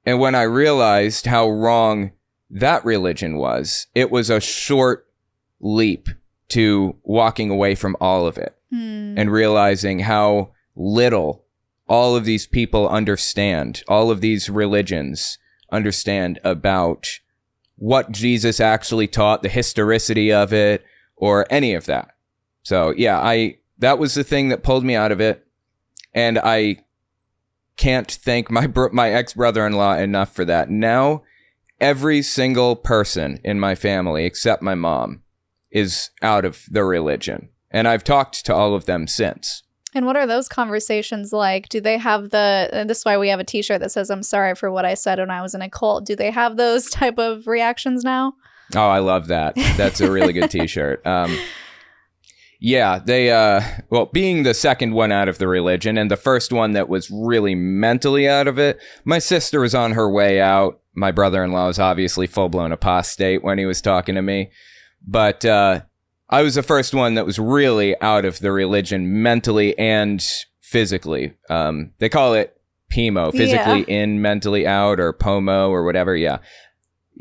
Speaker 2: And when I realized how wrong that religion was, it was a short leap to walking away from all of it and realizing how little all of these people understand, all of these religions understand about what Jesus actually taught, the historicity of it, or any of that. So yeah, that was the thing that pulled me out of it. And I can't thank my ex-brother-in-law enough for that. Now, every single person in my family, except my mom, is out of the religion. And I've talked to all of them since.
Speaker 1: And what are those conversations like? Do they have this is why we have a t-shirt that says, I'm sorry for what I said when I was in a cult. Do they have those type of reactions now?
Speaker 2: Oh, I love that. That's a really good t-shirt. Yeah, they, being the second one out of the religion and the first one that was really mentally out of it, my sister was on her way out. My brother-in-law was obviously full-blown apostate when he was talking to me. But I was the first one that was really out of the religion mentally and physically. They call it PMO, physically in, mentally out, or POMO, or whatever, yeah.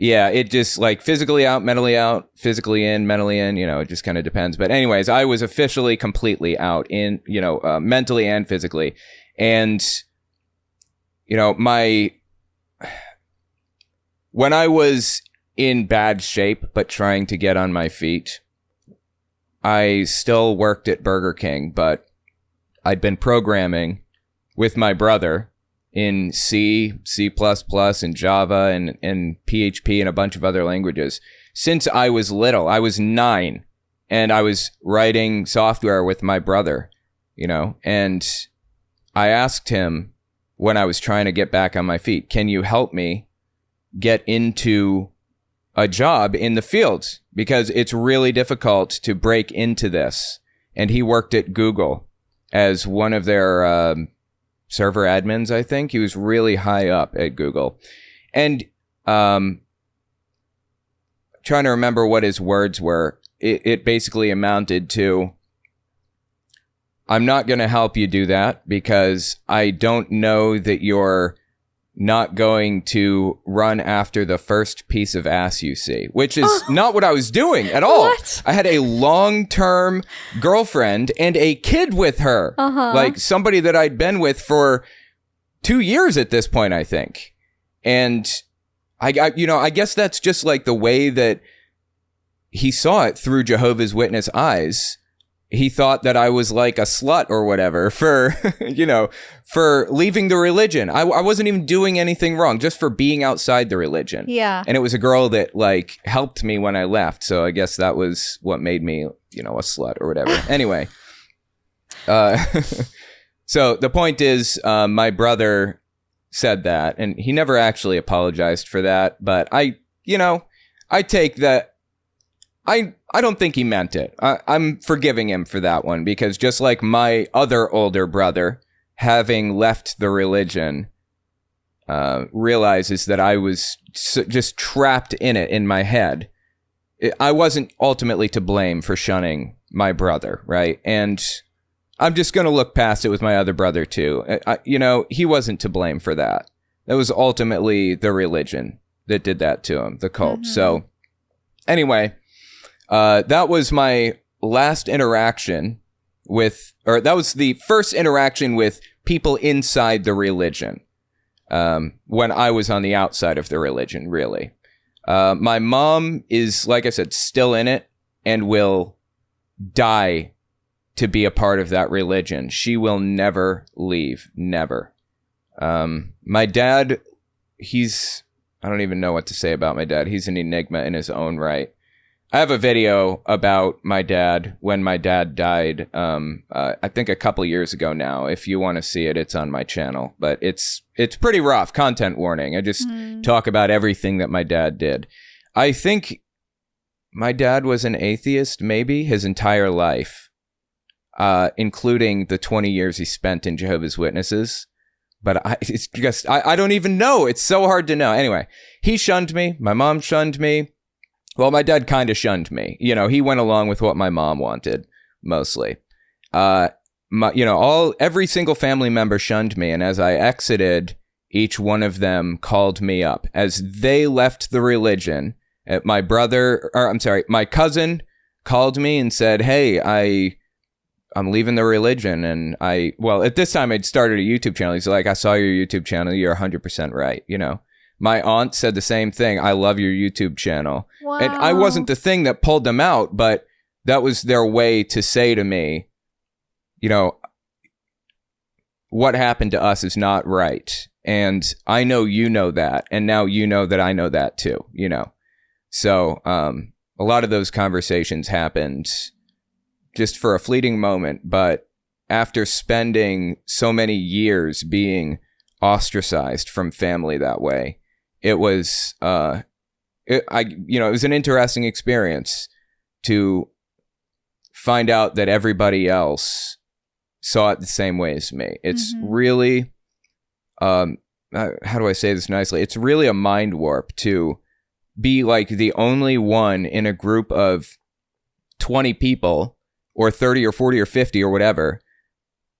Speaker 2: Yeah, it just like physically out, mentally out, physically in, mentally in, you know, it just kind of depends. But anyways, I was officially completely out in, you know, mentally and physically. And, you know, when I was in bad shape, but trying to get on my feet, I still worked at Burger King, but I'd been programming with my brother in C, C++, and Java, and PHP, and a bunch of other languages. Since I was little, I was 9, and I was writing software with my brother, you know, and I asked him when I was trying to get back on my feet, can you help me get into a job in the fields? Because it's really difficult to break into this. And he worked at Google as one of their server admins, I think. He was really high up at Google. And trying to remember what his words were. It basically amounted to, I'm not going to help you do that because I don't know that you're not going to run after the first piece of ass you see, which is not what I was doing at all.
Speaker 1: What?
Speaker 2: I had a long-term girlfriend and a kid with her, like somebody that I'd been with for 2 years at this point, I think. And I guess that's just like the way that he saw it through Jehovah's Witness eyes. He thought that I was like a slut or whatever for, for leaving the religion. I wasn't even doing anything wrong, just for being outside the religion.
Speaker 1: Yeah.
Speaker 2: And it was a girl that like helped me when I left. So I guess that was what made me, a slut or whatever. Anyway. So the point is, my brother said that, and he never actually apologized for that. But I take that. I don't think he meant it. I'm forgiving him for that one, because just like my other older brother, having left the religion, realizes that I was just trapped in it in my head. I wasn't ultimately to blame for shunning my brother, right? And I'm just going to look past it with my other brother too. He wasn't to blame for that. That was ultimately the religion that did that to him, the cult. So anyway, that was my last interaction that was the first interaction with people inside the religion, when I was on the outside of the religion, really. My mom is, like I said, still in it and will die to be a part of that religion. She will never leave. Never. My dad, I don't even know what to say about my dad. He's an enigma in his own right. I have a video about my dad when my dad died, I think a couple years ago now. If you want to see it, it's on my channel. But it's pretty rough. Content warning. I just talk about everything that my dad did. I think my dad was an atheist, maybe, his entire life, including the 20 years he spent in Jehovah's Witnesses. But I don't even know. It's so hard to know. Anyway, he shunned me. My mom shunned me. Well, my dad kind of shunned me. He went along with what my mom wanted, mostly. Every single family member shunned me, and as I exited, each one of them called me up. As they left the religion, my cousin called me and said, "Hey, I'm leaving the religion," and at this time I'd started a YouTube channel. He's like, "I saw your YouTube channel. You're 100% right." My aunt said the same thing. "I love your YouTube channel."
Speaker 1: Wow.
Speaker 2: And I wasn't the thing that pulled them out, but that was their way to say to me, what happened to us is not right. And I know you know that. And now you know that I know that too, So a lot of those conversations happened just for a fleeting moment. But after spending so many years being ostracized from family that way, it was it was an interesting experience to find out that everybody else saw it the same way as me. It's really how do I say this nicely? It's really a mind warp to be like the only one in a group of 20 people or 30 or 40 or 50 or whatever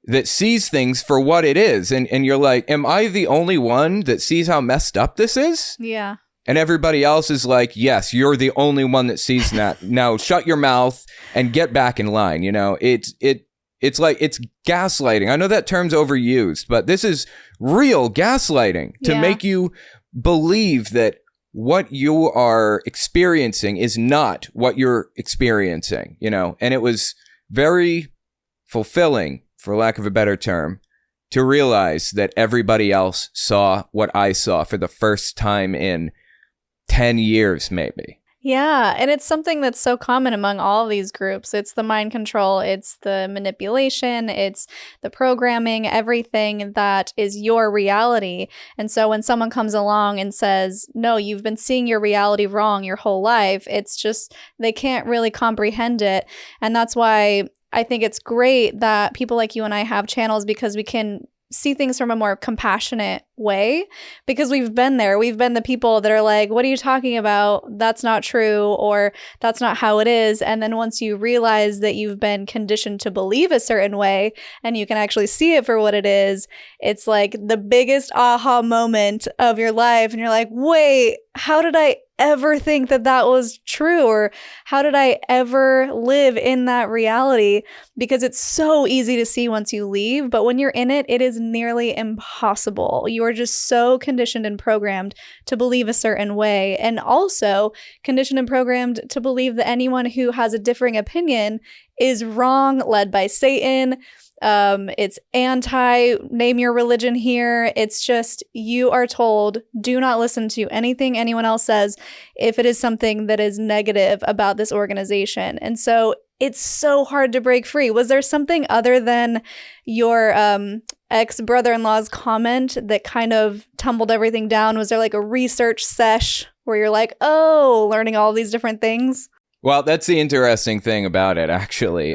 Speaker 2: that sees things for what it is. And you're like, am I the only one that sees how messed up this is?
Speaker 1: Yeah. And
Speaker 2: everybody else is like, yes, you're the only one that sees that. Now shut your mouth and get back in line. It's like, it's gaslighting. I know that term's overused, but this is real gaslighting to make you believe that what you are experiencing is not what you're experiencing, and it was very fulfilling, for lack of a better term, to realize that everybody else saw what I saw for the first time in 10 years, maybe.
Speaker 1: Yeah, and it's something that's so common among all of these groups. It's the mind control, it's the manipulation, it's the programming, everything that is your reality. And so when someone comes along and says, no, you've been seeing your reality wrong your whole life, it's just, they can't really comprehend it. And that's why I think it's great that people like you and I have channels, because we can see things from a more compassionate way, because we've been there. We've been the people that are like, what are you talking about? That's not true, or that's not how it is. And then once you realize that you've been conditioned to believe a certain way and you can actually see it for what it is, it's like the biggest aha moment of your life. And you're like, wait, how did I ever think that that was true? Or how did I ever live in that reality? Because it's so easy to see once you leave, but when you're in it, it is nearly impossible. You are just so conditioned and programmed to believe a certain way, and also conditioned and programmed to believe that anyone who has a differing opinion is wrong, led by Satan. It's anti name your religion here. It's just, you are told, do not listen to anything anyone else says if it is something that is negative about this organization. And so it's so hard to break free. Was there something other than your ex-brother-in-law's comment that kind of tumbled everything down? Was there like a research sesh where you're like, oh, learning all these different things?
Speaker 2: Well, that's the interesting thing about it, actually.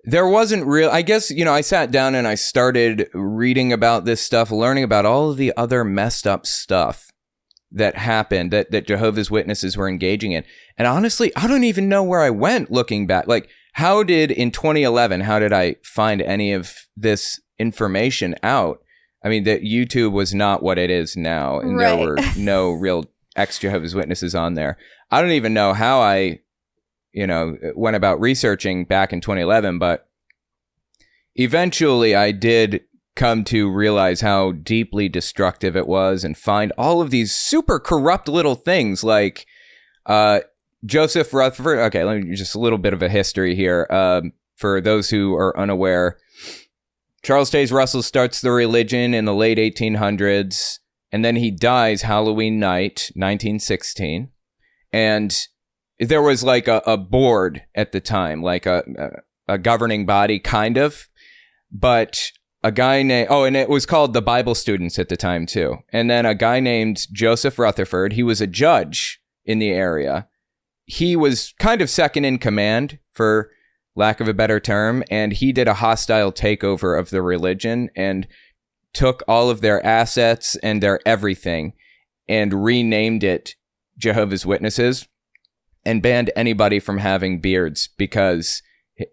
Speaker 2: There wasn't real, I guess, I sat down and I started reading about this stuff, learning about all of the other messed up stuff that happened, that Jehovah's Witnesses were engaging in. And honestly, I don't even know where I went looking back. Like, in 2011, how did I find any of this information out? I mean, that YouTube was not what it is now, and
Speaker 1: Right.
Speaker 2: There were no real ex-Jehovah's Witnesses on there. I don't even know how I went about researching back in 2011, but eventually I did come to realize how deeply destructive it was and find all of these super corrupt little things like Joseph Rutherford. Okay, let me just a little bit of a history here. For those who are unaware, Charles Taze Russell starts the religion in the late 1800s, and then he dies Halloween night, 1916. And there was like a board at the time, like a governing body, kind of. But a guy named, and it was called the Bible Students at the time, too. And then a guy named Joseph Rutherford, he was a judge in the area. He was kind of second in command, for lack of a better term, and he did a hostile takeover of the religion and took all of their assets and their everything and renamed it Jehovah's Witnesses and banned anybody from having beards, because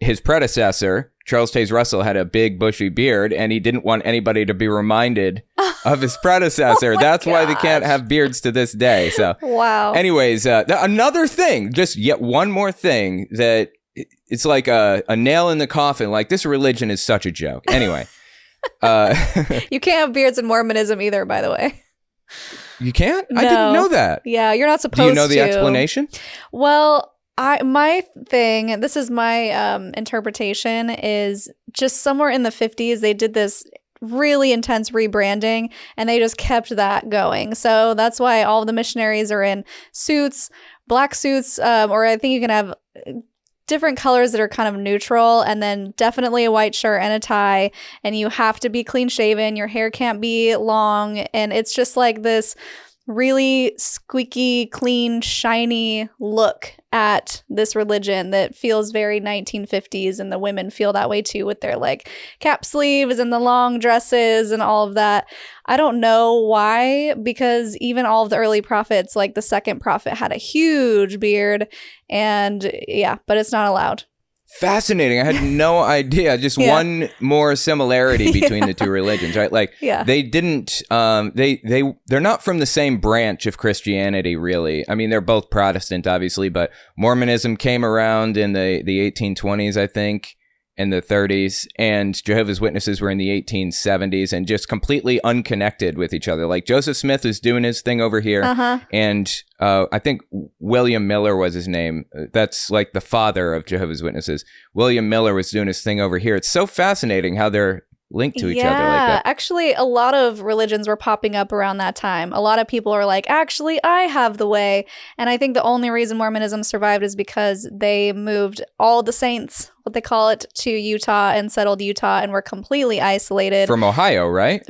Speaker 2: his predecessor, Charles Taze Russell, had a big bushy beard, and he didn't want anybody to be reminded of his predecessor. That's why they can't have beards to this day. So,
Speaker 1: wow.
Speaker 2: Anyways, another thing, just yet one more thing that it's like a nail in the coffin. Like, this religion is such a joke. Anyway.
Speaker 1: You can't have beards in Mormonism either, by the way.
Speaker 2: You can't?
Speaker 1: No.
Speaker 2: I didn't know that.
Speaker 1: Yeah, you're not supposed to.
Speaker 2: Do you know the explanation?
Speaker 1: Well, my thing, this is my interpretation, is just somewhere in the 50s, they did this really intense rebranding, and they just kept that going. So that's why all the missionaries are in suits, black suits, or I think you can have different colors that are kind of neutral, and then definitely a white shirt and a tie, and you have to be clean shaven. Your hair can't be long, and it's just like this really squeaky, clean, shiny look at this religion that feels very 1950s, and the women feel that way too, with their like cap sleeves and the long dresses and all of that. I don't know why, because even all of the early prophets, like the second prophet, had a huge beard, and yeah, but it's not allowed.
Speaker 2: Fascinating. I had no idea. Just one more similarity between the two religions, right? Like, they didn't, they're not from the same branch of Christianity, really. I mean, they're both Protestant, obviously, but Mormonism came around in the 1820s, I think, in the 30s, and Jehovah's Witnesses were in the 1870s, and just completely unconnected with each other. Like, Joseph Smith is doing his thing over here, and I think William Miller was his name. That's like the father of Jehovah's Witnesses. William Miller was doing his thing over here. It's so fascinating how they're linked to each other like that.
Speaker 1: Actually, a lot of religions were popping up around that time. A lot of people are like, actually, I have the way. And I think the only reason Mormonism survived is because they moved all the saints, what they call it, to Utah and settled Utah, and were completely isolated.
Speaker 2: From Ohio, right?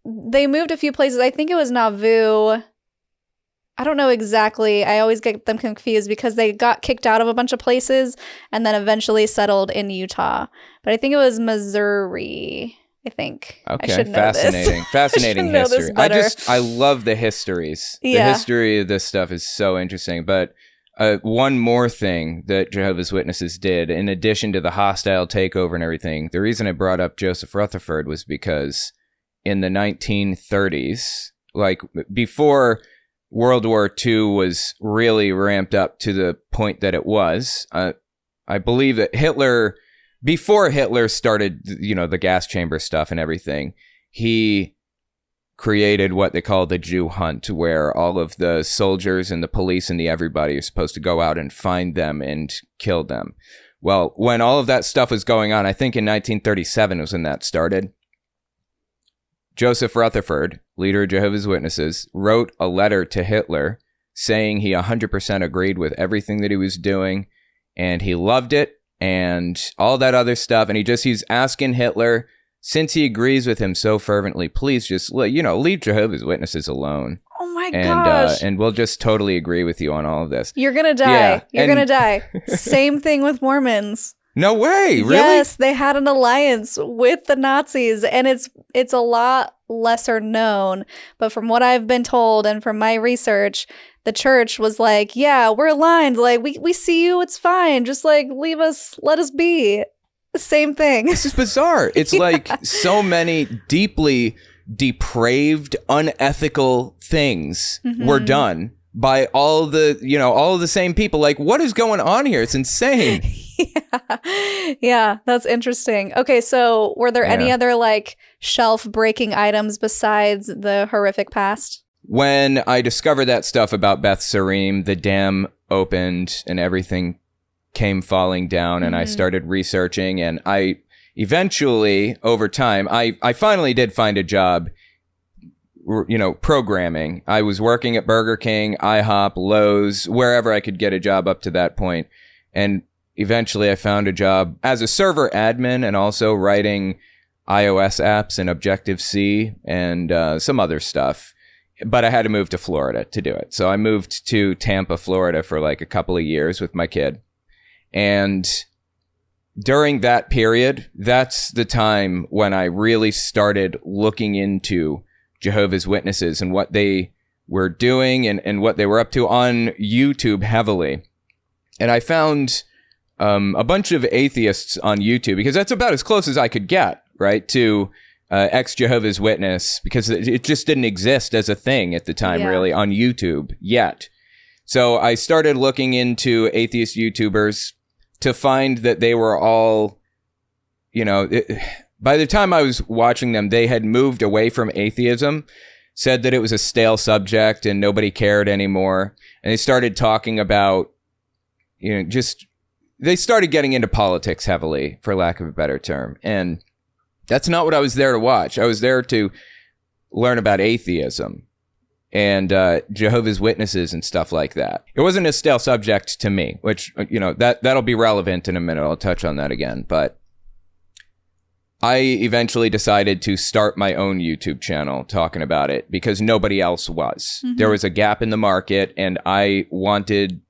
Speaker 1: They moved a few places. I think it was Nauvoo. I don't know exactly. I always get them confused because they got kicked out of a bunch of places and then eventually settled in Utah. But I think it was Missouri. I think.
Speaker 2: Okay,
Speaker 1: I should know
Speaker 2: fascinating.
Speaker 1: this.
Speaker 2: Fascinating
Speaker 1: I should know
Speaker 2: history.
Speaker 1: this better.
Speaker 2: I love the histories.
Speaker 1: Yeah.
Speaker 2: The history of this stuff is so interesting. But one more thing that Jehovah's Witnesses did, in addition to the hostile takeover and everything, the reason I brought up Joseph Rutherford was because in the 1930s, like before World War II was really ramped up to the point that it was, I believe that before Hitler started, the gas chamber stuff and everything, he created what they call the Jew hunt, where all of the soldiers and the police and the everybody are supposed to go out and find them and kill them. Well, when all of that stuff was going on, I think in 1937 was when that started, Joseph Rutherford, leader of Jehovah's Witnesses, wrote a letter to Hitler saying he 100% agreed with everything that he was doing, and he loved it, and all that other stuff. And he's asking Hitler, since he agrees with him so fervently, please just, leave Jehovah's Witnesses alone.
Speaker 1: Oh my gosh.
Speaker 2: And we'll just totally agree with you on all of this.
Speaker 1: You're going to die.
Speaker 2: Yeah,
Speaker 1: You're going to die. Same thing with Mormons.
Speaker 2: No way, really?
Speaker 1: Yes, they had an alliance with the Nazis, and it's a lot lesser known. But from what I've been told and from my research, the church was like, yeah, we're aligned. Like, we see you. It's fine. Just like, leave us. Let us be. Same thing.
Speaker 2: This is bizarre. It's like so many deeply depraved, unethical things were done by all the same people. Like, what is going on here? It's insane.
Speaker 1: Yeah, that's interesting. Okay, so were there any other like shelf-breaking items besides the horrific past?
Speaker 2: When I discovered that stuff about Beth Sarim, the dam opened and everything came falling down, and I started researching, and I eventually, over time, I finally did find a job, programming. I was working at Burger King, IHOP, Lowe's, wherever I could get a job up to that point. And eventually I found a job as a server admin and also writing iOS apps in Objective-C and some other stuff. But I had to move to Florida to do it. So I moved to Tampa, Florida for like a couple of years with my kid. And during that period, that's the time when I really started looking into Jehovah's Witnesses and what they were doing and what they were up to on YouTube heavily. And I found a bunch of atheists on YouTube, because that's about as close as I could get, right, to ex-Jehovah's Witness, because it just didn't exist as a thing at the time, really, on YouTube yet. So I started looking into atheist YouTubers to find that they were all, by the time I was watching them, they had moved away from atheism, said that it was a stale subject and nobody cared anymore. And they started talking about, they started getting into politics heavily, for lack of a better term. And that's not what I was there to watch. I was there to learn about atheism and Jehovah's Witnesses and stuff like that. It wasn't a stale subject to me, which, that'll be relevant in a minute. I'll touch on that again. But I eventually decided to start my own YouTube channel talking about it because nobody else was. There was a gap in the market, and I wanted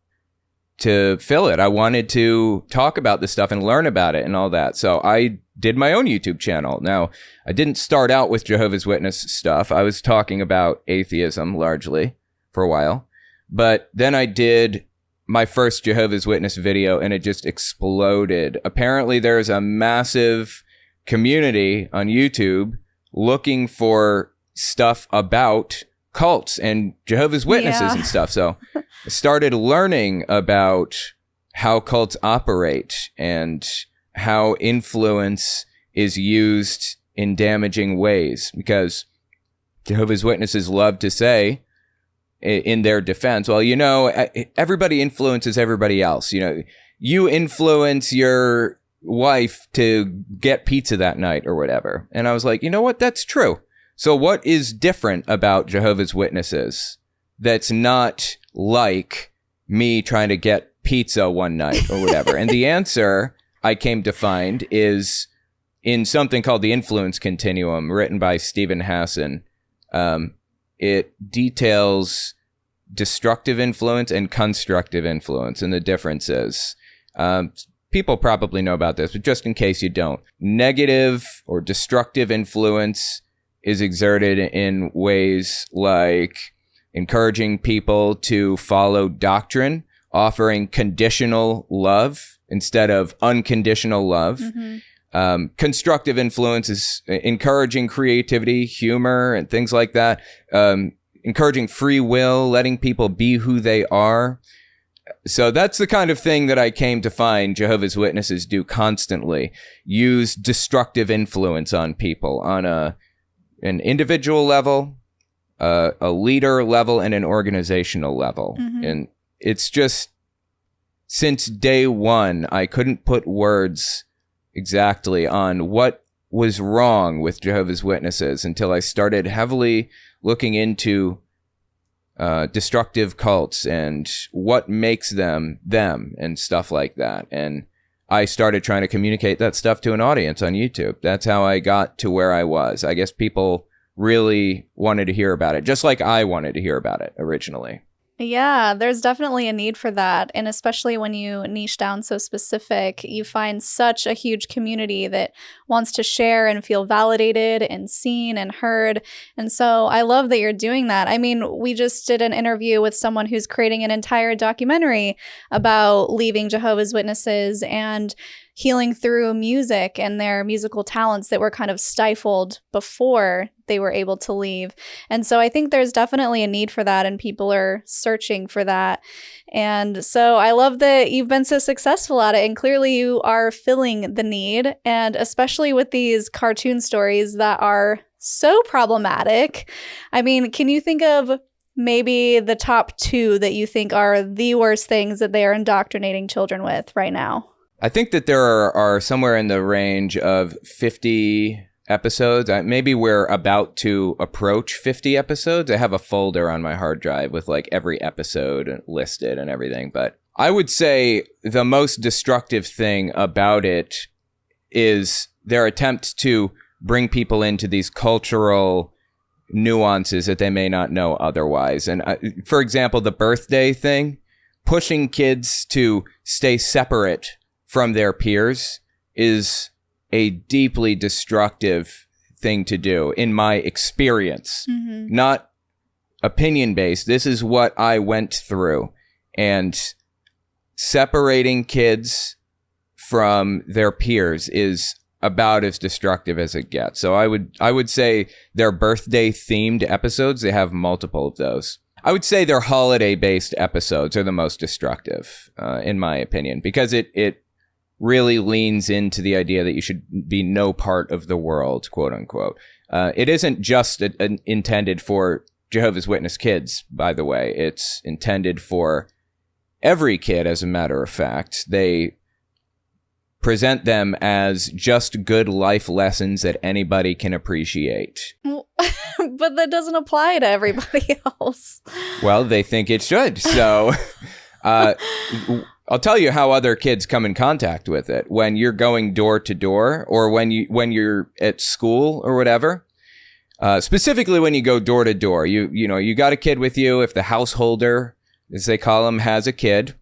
Speaker 2: to fill it. I wanted to talk about this stuff and learn about it and all that. So I did my own YouTube channel. Now, I didn't start out with Jehovah's Witness stuff. I was talking about atheism largely for a while. But then I did my first Jehovah's Witness video, and it just exploded. Apparently, there's a massive community on YouTube looking for stuff about cults and Jehovah's Witnesses and stuff. So I started learning about how cults operate and how influence is used in damaging ways, because Jehovah's Witnesses love to say in their defense, well, everybody influences everybody else. You influence your wife to get pizza that night or whatever. And I was like, you know what? That's true. So what is different about Jehovah's Witnesses that's not like me trying to get pizza one night or whatever? And the answer I came to find is in something called the Influence Continuum, written by Stephen Hassan. It details destructive influence and constructive influence, and the difference is, people probably know about this, but just in case you don't, negative or destructive influence is exerted in ways like encouraging people to follow doctrine, offering conditional love instead of unconditional love. Constructive influence is encouraging creativity, humor, and things like that. Encouraging free will, letting people be who they are. So that's the kind of thing that I came to find Jehovah's Witnesses do constantly. Use destructive influence on people on an individual level, a leader level, and an organizational level. And it's just, since day one, I couldn't put words exactly on what was wrong with Jehovah's Witnesses until I started heavily looking into destructive cults and what makes them and stuff like that. And I started trying to communicate that stuff to an audience on YouTube. That's how I got to where I was. I guess people really wanted to hear about it, just like I wanted to hear about it originally.
Speaker 1: Yeah, there's definitely a need for that. And especially when you niche down so specific, you find such a huge community that wants to share and feel validated and seen and heard. And so I love that you're doing that. I mean, we just did an interview with someone who's creating an entire documentary about leaving Jehovah's Witnesses and healing through music and their musical talents that were kind of stifled before they were able to leave. And so I think there's definitely a need for that, and people are searching for that. And so I love that you've been so successful at it, and clearly you are filling the need, and especially with these cartoon stories that are so problematic. I mean, can you think of maybe the top two that you think are the worst things that they are indoctrinating children with right now?
Speaker 2: I think that there are somewhere in the range of 50 episodes. Maybe we're about to approach 50 episodes. I have a folder on my hard drive with like every episode listed and everything. But I would say the most destructive thing about it is their attempt to bring people into these cultural nuances that they may not know otherwise. And for example, the birthday thing, pushing kids to stay separate from their peers is a deeply destructive thing to do, in my experience. Not opinion-based. This is what I went through. And separating kids from their peers is about as destructive as it gets. So I would say their birthday-themed episodes, they have multiple of those. I would say their holiday-based episodes are the most destructive, in my opinion, because it really leans into the idea that you should be no part of the world, quote unquote. It isn't just intended for Jehovah's Witness kids, by the way. It's intended for every kid, as a matter of fact. They present them as just good life lessons that anybody can appreciate.
Speaker 1: But that doesn't apply to everybody else.
Speaker 2: Well, they think it should. So I'll tell you how other kids come in contact with it. When you're going door to door, or when you're at school or whatever, specifically when you go door to door, you got a kid with you. If the householder, as they call them, has a kid,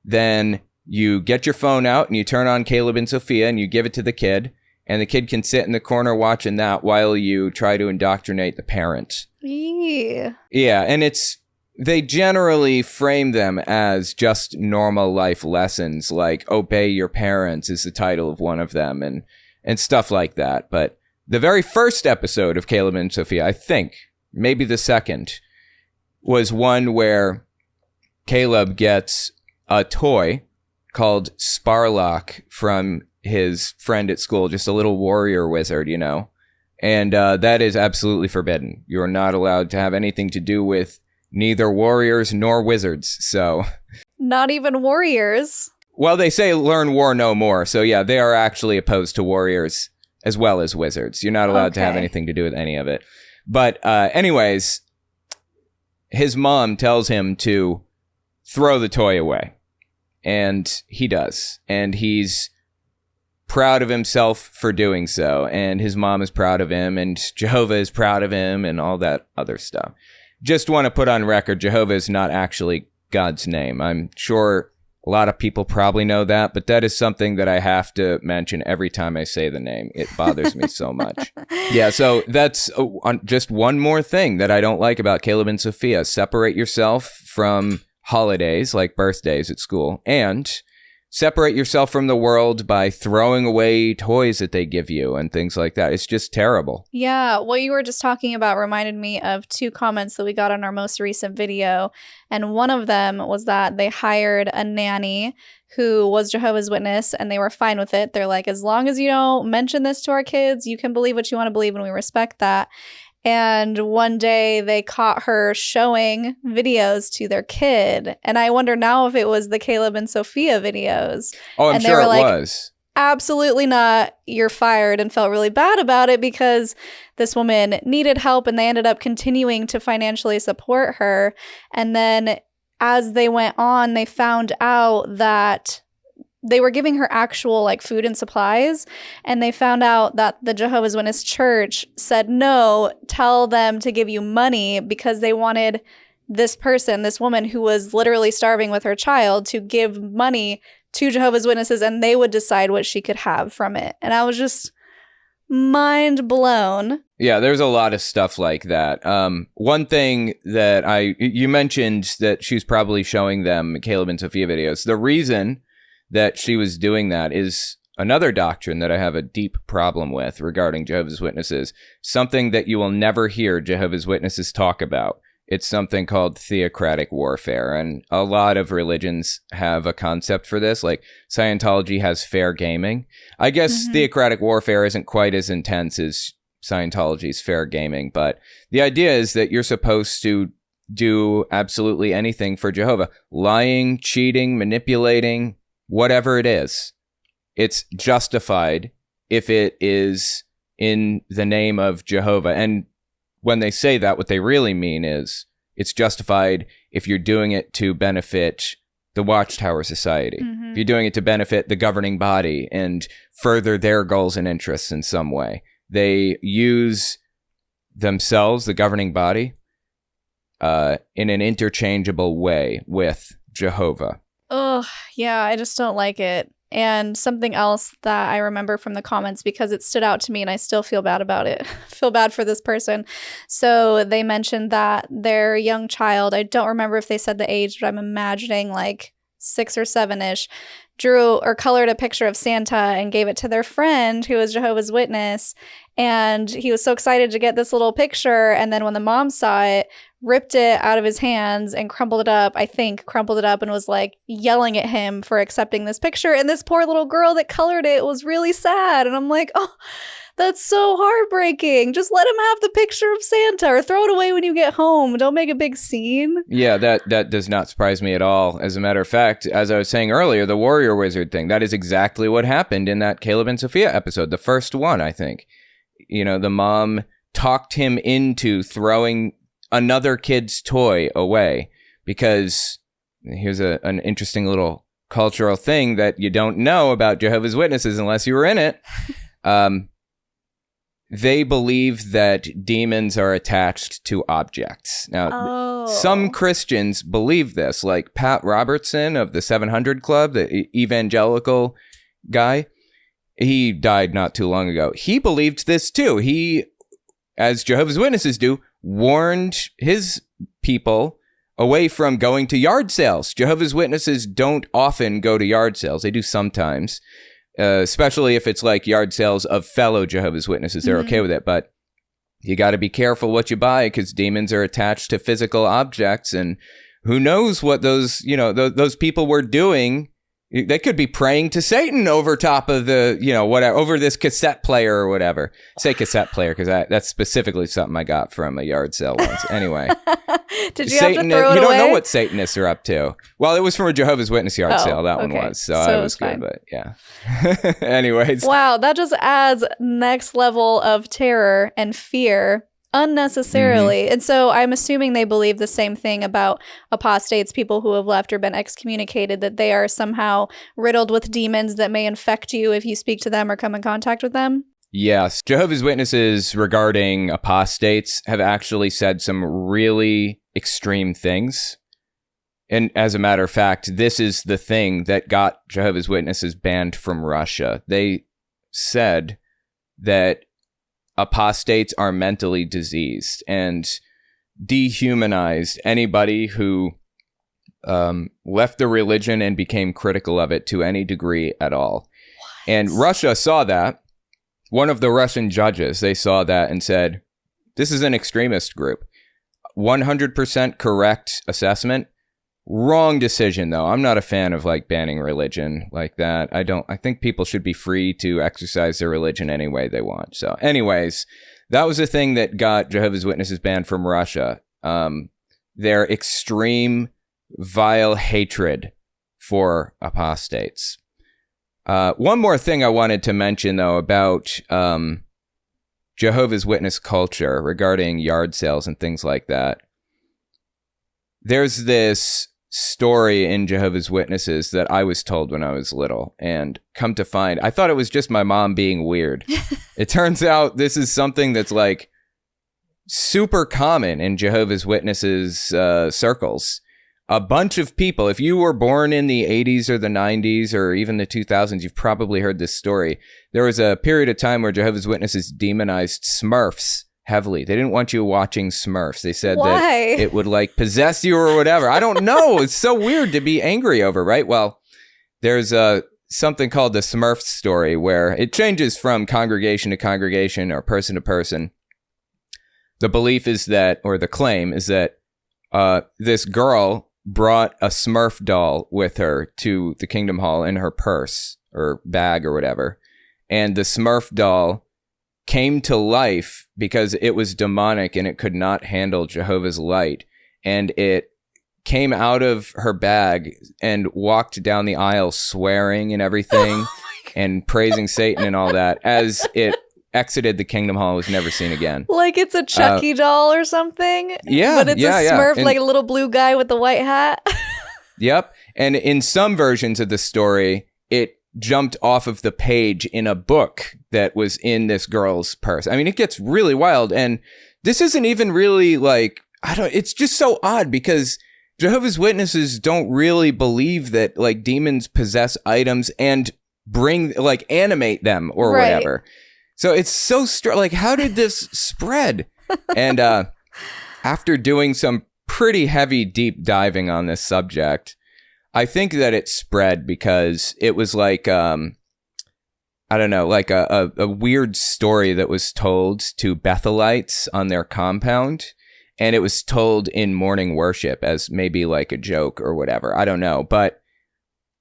Speaker 2: then you get your phone out and you turn on Caleb and Sophia and you give it to the kid, and the kid can sit in the corner watching that while you try to indoctrinate the parent.
Speaker 1: Yeah,
Speaker 2: and they generally frame them as just normal life lessons, like obey your parents is the title of one of them, and stuff like that. But the very first episode of Caleb and Sophia, I think, maybe the second, was one where Caleb gets a toy called Sparlock from his friend at school, just a little warrior wizard, and that is absolutely forbidden. You are not allowed to have anything to do with neither warriors nor wizards, so...
Speaker 1: Not even warriors?
Speaker 2: Well, they say learn war no more, so yeah, they are actually opposed to warriors as well as wizards. You're not allowed to have anything to do with any of it. But anyways, his mom tells him to throw the toy away, and he does. And he's proud of himself for doing so, and his mom is proud of him, and Jehovah is proud of him, and all that other stuff. just want to put on record, Jehovah is not actually God's name. I'm sure a lot of people probably know that, but that is something that I have to mention every time I say the name. It bothers me so much. Yeah, so that's just one more thing that I don't like about Caleb and Sophia. Separate yourself from holidays like birthdays at school, and separate yourself from the world by throwing away toys that they give you and things like that. It's just terrible.
Speaker 1: Yeah, what you were just talking about reminded me of 2 comments that we got on our most recent video. And one of them was that they hired a nanny who was Jehovah's Witness, and they were fine with it. They're like, as long as you don't mention this to our kids, you can believe what you want to believe, and we respect that. And one day they caught her showing videos to their kid. And I wonder now if it was the Caleb and Sophia videos.
Speaker 2: Oh, I'm sure it was.
Speaker 1: Absolutely not. You're fired, and felt really bad about it because this woman needed help, and they ended up continuing to financially support her. And then as they went on, they found out that they were giving her actual like food and supplies, and they found out that the Jehovah's Witness church said, no, tell them to give you money, because they wanted this person, this woman who was literally starving with her child, to give money to Jehovah's Witnesses, and they would decide what she could have from it. And I was just mind blown.
Speaker 2: Yeah, there's a lot of stuff like that. One thing that you mentioned that she's probably showing them Caleb and Sophia videos. The reason that she was doing that is another doctrine that I have a deep problem with regarding Jehovah's Witnesses. Something that you will never hear Jehovah's Witnesses talk about. It's something called theocratic warfare, and a lot of religions have a concept for this. Like Scientology has fair gaming. I guess theocratic warfare isn't quite as intense as Scientology's fair gaming, but the idea is that you're supposed to do absolutely anything for Jehovah. Lying, cheating, manipulating, whatever it is. It's justified if it is in the name of Jehovah. And when they say that, what they really mean is it's justified if you're doing it to benefit the Watchtower Society. If you're doing it to benefit the governing body and further their goals and interests in some way. They use themselves, the governing body, in an interchangeable way with Jehovah.
Speaker 1: Oh, yeah, I just don't like it. And something else that I remember from the comments, because it stood out to me and I still feel bad about it. Feel bad for this person. So they mentioned that their young child, I don't remember if they said the age, but I'm imagining like 6 or 7-ish, drew or colored a picture of Santa and gave it to their friend who was Jehovah's Witness. And he was so excited to get this little picture. And then when the mom saw it, ripped it out of his hands and crumpled it up and was like yelling at him for accepting this picture. And this poor little girl that colored it was really sad. And I'm like, oh, that's so heartbreaking. Just let him have the picture of Santa or throw it away when you get home. Don't make a big scene.
Speaker 2: Yeah, that does not surprise me at all. As a matter of fact, as I was saying earlier, the warrior wizard thing, that is exactly what happened in that Caleb and Sophia episode, the first one, I think. You know, the mom talked him into throwing another kid's toy away because here's an interesting little cultural thing that you don't know about Jehovah's Witnesses unless you were in it. They believe that demons are attached to objects. Now, some Christians believe this, like Pat Robertson of the 700 Club, the evangelical guy. He died not too long ago. He believed this too. He, as Jehovah's Witnesses do, warned his people away from going to yard sales. Jehovah's Witnesses don't often go to yard sales. They do sometimes, especially if it's like yard sales of fellow Jehovah's Witnesses. They're okay with it, but you got to be careful what you buy because demons are attached to physical objects, and who knows what those, those people were doing. They could be praying to Satan over top of the, whatever, over this cassette player or whatever. Say cassette player because that's specifically something I got from a yard sale once. Anyway.
Speaker 1: Did you have to throw it
Speaker 2: You don't
Speaker 1: away?
Speaker 2: know what Satanists are up to. Well, it was from a Jehovah's Witness yard sale. That one was. So I was good, but yeah. Anyways.
Speaker 1: Wow, that just adds next level of terror and fear unnecessarily. And so I'm assuming they believe the same thing about apostates, people who have left or been excommunicated, that they are somehow riddled with demons that may infect you if you speak to them or come in contact with them.
Speaker 2: Yes. Jehovah's Witnesses regarding apostates have actually said some really extreme things. And as a matter of fact, this is the thing that got Jehovah's Witnesses banned from Russia. They said that apostates are mentally diseased and dehumanized anybody who left the religion and became critical of it to any degree at all. What? And Russia saw that. One of the Russian judges, they saw that and said, this is an extremist group. 100% correct assessment. Wrong decision, though. I'm not a fan of like banning religion like that. I think people should be free to exercise their religion any way they want. So anyways, that was the thing that got Jehovah's Witnesses banned from Russia. Their extreme, vile hatred for apostates. One more thing I wanted to mention, though, about Jehovah's Witness culture regarding yard sales and things like that. There's this story in Jehovah's Witnesses that I was told when I was little, and come to find, I thought it was just my mom being weird. It turns out this is something that's like super common in Jehovah's Witnesses circles. A bunch of people, if you were born in the 80s or the 90s or even the 2000s, you've probably heard this story. There was a period of time where Jehovah's Witnesses demonized Smurfs heavily. They didn't want you watching Smurfs. They said that it would like possess you or whatever. I don't know. It's so weird to be angry over, right? Well, there's something called the Smurf story where it changes from congregation to congregation or person to person. The belief is that, or the claim is that this girl brought a Smurf doll with her to the Kingdom Hall in her purse or bag or whatever. And the Smurf doll came to life because it was demonic and it could not handle Jehovah's light. And it came out of her bag and walked down the aisle swearing and everything and praising Satan and all that as it exited the Kingdom Hall, was never seen again.
Speaker 1: Like it's a Chucky doll or something?
Speaker 2: Yeah.
Speaker 1: But it's a Smurf, like a little blue guy with the white hat?
Speaker 2: Yep. And in some versions of the story, it jumped off of the page in a book that was in this girl's purse. I mean, it gets really wild. And this isn't even really like, it's just so odd because Jehovah's Witnesses don't really believe that like demons possess items and animate them or whatever. So it's so like, how did this spread? And after doing some pretty heavy deep diving on this subject, I think that it spread because it was like, I don't know, like a weird story that was told to Bethelites on their compound. And it was told in morning worship as maybe like a joke or whatever. I don't know. But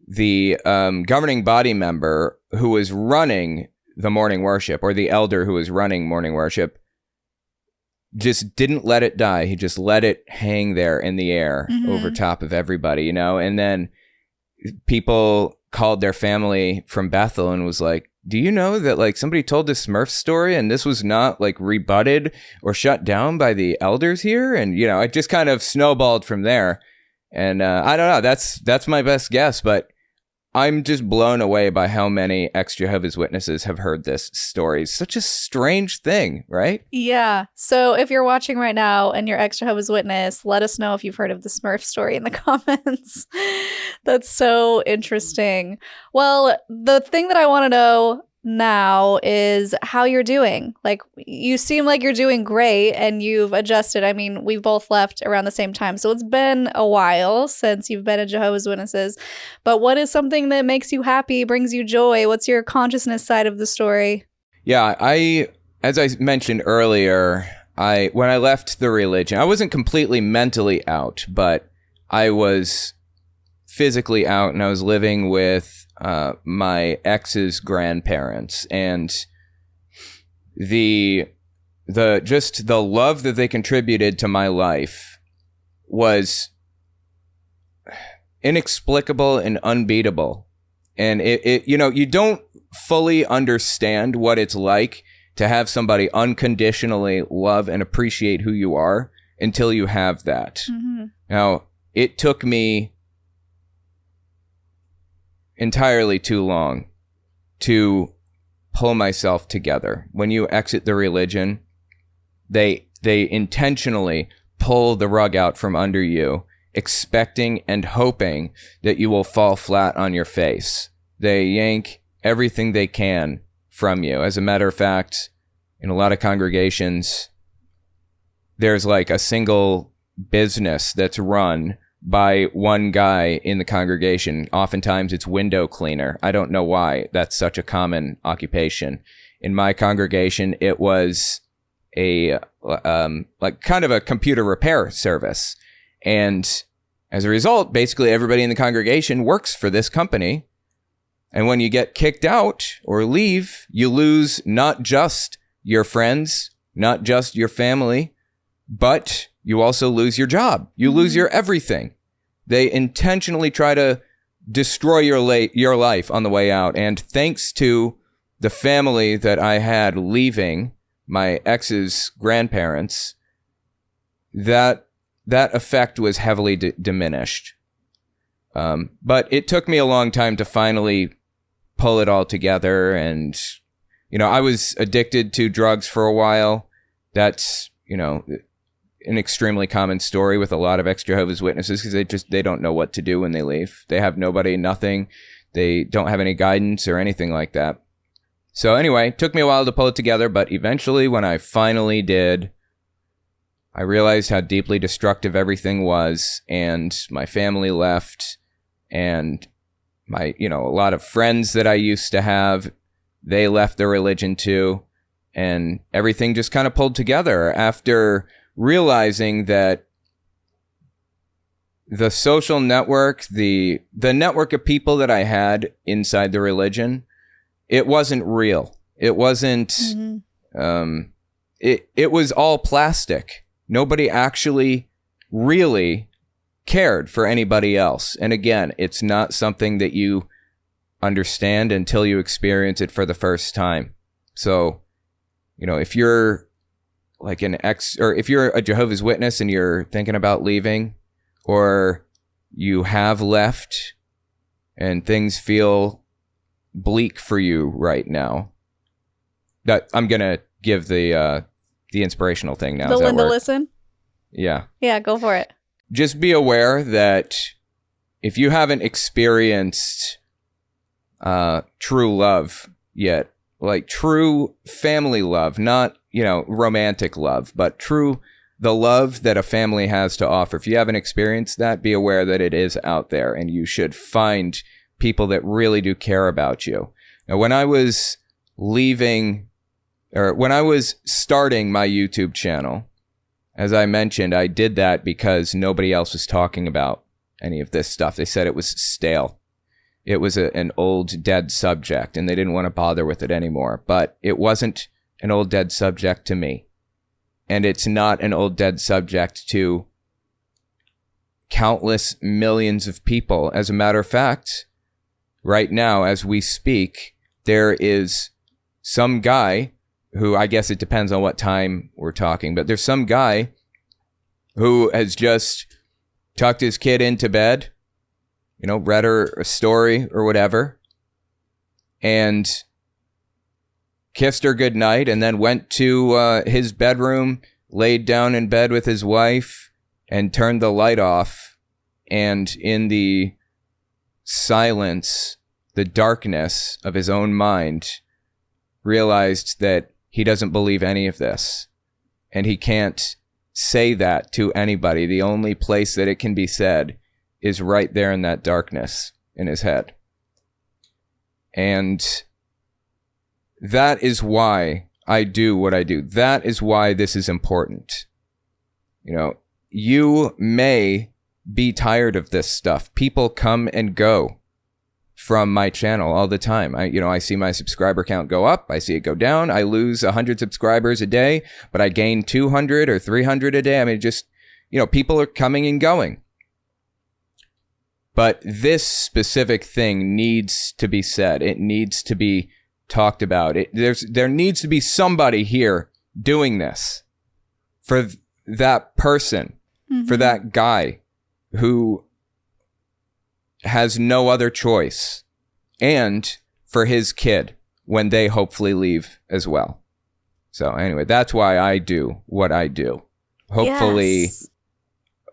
Speaker 2: the governing body member who was running the morning worship, or the elder who was running morning worship, just didn't let it die. He just let it hang there in the air over top of everybody, you know? And then people called their family from Bethel and was like, do you know that like somebody told this Smurf story and this was not like rebutted or shut down by the elders here? And, you know, it just kind of snowballed from there. And I don't know, that's my best guess, but I'm just blown away by how many ex-Jehovah's Witnesses have heard this story. It's such a strange thing, right?
Speaker 1: Yeah. So if you're watching right now and you're ex-Jehovah's Witness, let us know if you've heard of the Smurf story in the comments. That's so interesting. Well, the thing that I want to know now is how you're doing. Like, you seem like you're doing great and you've adjusted. I mean, we've both left around the same time, so it's been a while since you've been a Jehovah's Witnesses. But what is something that makes you happy, brings you joy? What's your consciousness side of the story?
Speaker 2: Yeah, as I mentioned earlier, when I left the religion, I wasn't completely mentally out, but I was physically out, and I was living with my ex's grandparents, and the love that they contributed to my life was inexplicable and unbeatable. And it you know, you don't fully understand what it's like to have somebody unconditionally love and appreciate who you are until you have that. Now, it took me entirely too long to pull myself together. When you exit the religion, they intentionally pull the rug out from under you, expecting and hoping that you will fall flat on your face. They yank everything they can from you. As a matter of fact, in a lot of congregations, there's like a single business that's run by one guy in the congregation. Oftentimes it's window cleaner. I don't know why that's such a common occupation. In my congregation, it was a like kind of a computer repair service. And as a result, basically everybody in the congregation works for this company. And when you get kicked out or leave, you lose not just your friends, not just your family, but you also lose your job. You lose your everything. They intentionally try to destroy your life on the way out. And thanks to the family that I had leaving, my ex's grandparents, that effect was heavily diminished. But it took me a long time to finally pull it all together. And, I was addicted to drugs for a while. That's, an extremely common story with a lot of ex-Jehovah's Witnesses, because they don't know what to do when they leave. They have nobody, nothing. They don't have any guidance or anything like that. So anyway, it took me a while to pull it together, but eventually when I finally did, I realized how deeply destructive everything was, and my family left, and my, a lot of friends that I used to have, they left the religion too, and everything just kind of pulled together after realizing that the social network, the network of people that I had inside the religion, it wasn't real. It wasn't, it was all plastic. Nobody actually really cared for anybody else. And again, it's not something that you understand until you experience it for the first time. So, if you're like if you're a Jehovah's Witness and you're thinking about leaving, or you have left and things feel bleak for you right now, that I'm going to give the inspirational thing now.
Speaker 1: The Linda listen?
Speaker 2: Yeah.
Speaker 1: Yeah, go for it.
Speaker 2: Just be aware that if you haven't experienced true love yet, like true family love, not, romantic love, but the love that a family has to offer. If you haven't experienced that, be aware that it is out there, and you should find people that really do care about you. Now, when I was starting my YouTube channel, as I mentioned, I did that because nobody else was talking about any of this stuff. They said it was stale. It was an old, dead subject, and they didn't want to bother with it anymore. But it wasn't an old, dead subject to me. And it's not an old, dead subject to countless millions of people. As a matter of fact, right now, as we speak, there is some guy who, I guess it depends on what time we're talking, but there's some guy who has just tucked his kid into bed, read her a story or whatever, and kissed her goodnight, and then went to his bedroom, laid down in bed with his wife, and turned the light off, and in the silence, the darkness of his own mind, realized that he doesn't believe any of this, and he can't say that to anybody. The only place that it can be said is right there in that darkness in his head. And that is why I do what I do. That is why this is important. You may be tired of this stuff. People come and go from my channel all the time. I see my subscriber count go up. I see it go down. I lose 100 subscribers a day, but I gain 200 or 300 a day. I mean, just, people are coming and going. But this specific thing needs to be said. It needs to be talked about. There needs to be somebody here doing this for that person, for that guy who has no other choice, and for his kid when they hopefully leave as well. So anyway, that's why I do what I do. Hopefully
Speaker 1: Yes.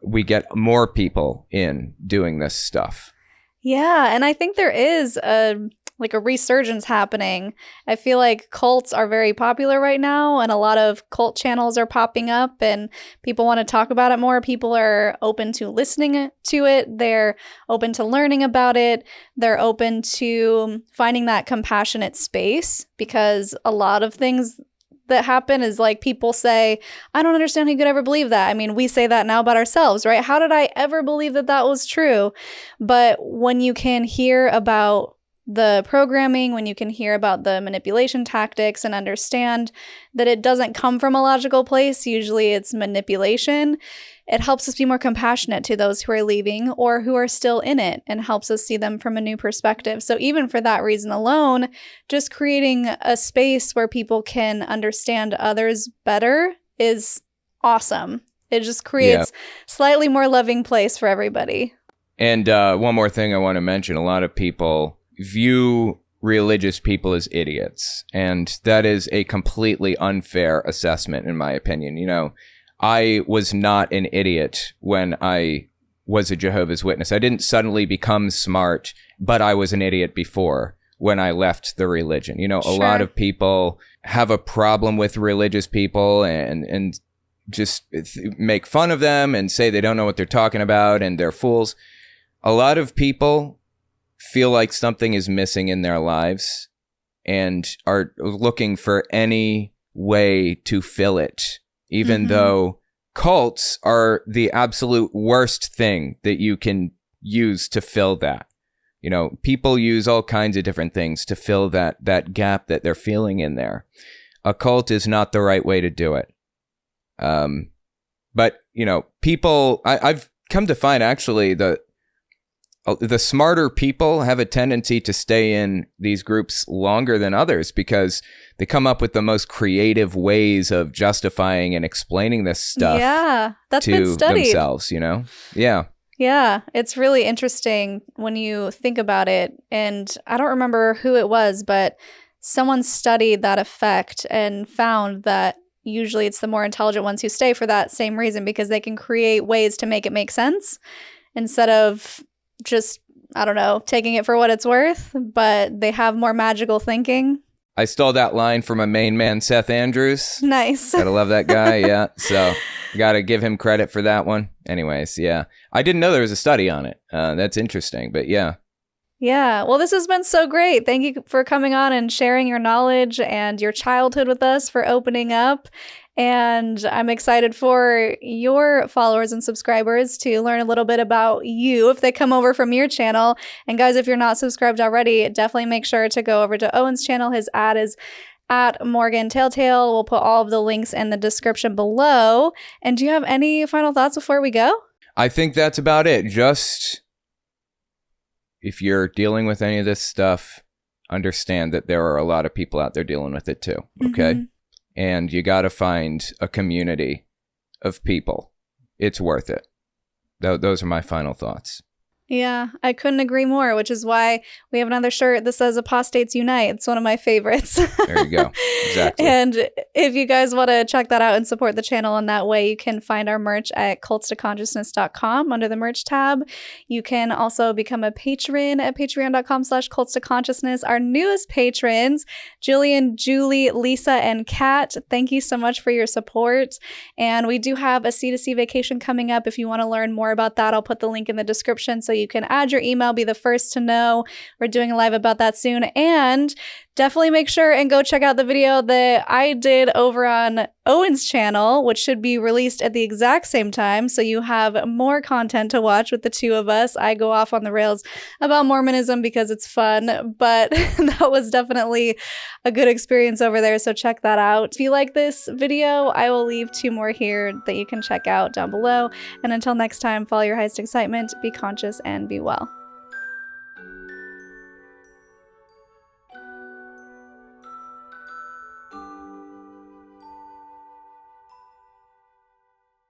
Speaker 2: we get more people in doing this stuff.
Speaker 1: Yeah, and I think there is a resurgence happening. I feel like cults are very popular right now, and a lot of cult channels are popping up, and people want to talk about it more. People are open to listening to it. They're open to learning about it. They're open to finding that compassionate space, because a lot of things that happen is like people say, I don't understand how you could ever believe that. I mean, we say that now about ourselves, right? How did I ever believe that that was true? But when you can hear about the programming, when you can hear about the manipulation tactics and understand that it doesn't come from a logical place, usually it's manipulation, it helps us be more compassionate to those who are leaving or who are still in it, and helps us see them from a new perspective. So even for that reason alone, just creating a space where people can understand others better is awesome. It just creates slightly more loving place for everybody.
Speaker 2: And one more thing I want to mention, a lot of people view religious people as idiots, and that is a completely unfair assessment in my opinion. You know, I was not an idiot when I was a Jehovah's Witness. I didn't suddenly become smart, but I was an idiot before when I left the religion. You know, a lot of people have a problem with religious people and just make fun of them and say they don't know what they're talking about and they're fools. A lot of people feel like something is missing in their lives and are looking for any way to fill it, even though cults are the absolute worst thing that you can use to fill that. You know, people use all kinds of different things to fill that gap that they're feeling in there. A cult is not the right way to do it. But, you know, people, I've come to find actually the smarter people have a tendency to stay in these groups longer than others because they come up with the most creative ways of justifying and explaining this stuff
Speaker 1: that's been
Speaker 2: to
Speaker 1: studied.
Speaker 2: themselves, you know? Yeah.
Speaker 1: Yeah, it's really interesting when you think about it. And I don't remember who it was, but someone studied that effect and found that usually it's the more intelligent ones who stay for that same reason, because they can create ways to make it make sense instead of just, I don't know, taking it for what it's worth, but they have more magical thinking.
Speaker 2: I stole that line from a main man, Seth Andrews.
Speaker 1: Nice.
Speaker 2: Gotta love that guy, yeah. So, gotta give him credit for that one. Anyways, yeah. I didn't know there was a study on it. That's interesting, but yeah.
Speaker 1: Yeah, well, this has been so great. Thank you for coming on and sharing your knowledge and your childhood with us, for opening up. And I'm excited for your followers and subscribers to learn a little bit about you if they come over from your channel. And guys, if you're not subscribed already, definitely make sure to go over to Owen's channel. His ad is at Morgan Telltale. We'll put all of the links in the description below. And do you have any final thoughts before we go?
Speaker 2: I think that's about it. Just, if you're dealing with any of this stuff, understand that there are a lot of people out there dealing with it too, okay? And you got to find a community of people. It's worth it. Those are my final thoughts.
Speaker 1: Yeah, I couldn't agree more, which is why we have another shirt that says Apostates Unite. It's one of my favorites.
Speaker 2: There you go. Exactly.
Speaker 1: And if you guys want to check that out and support the channel in that way, you can find our merch at cultstoconsciousness.com under the merch tab. You can also become a patron at patreon.com/cultstoconsciousness. Our newest patrons, Jillian, Julie, Lisa, and Kat, thank you so much for your support. And we do have a C2C vacation coming up. If you want to learn more about that, I'll put the link in the description so you can add your email, be the first to know. We're doing a live about that soon. And definitely make sure and go check out the video that I did over on Owen's channel, which should be released at the exact same time. So you have more content to watch with the two of us. I go off on the rails about Mormonism because it's fun, but that was definitely a good experience over there. So check that out. If you like this video, I will leave 2 more here that you can check out down below. And until next time, follow your highest excitement, be conscious, and be well.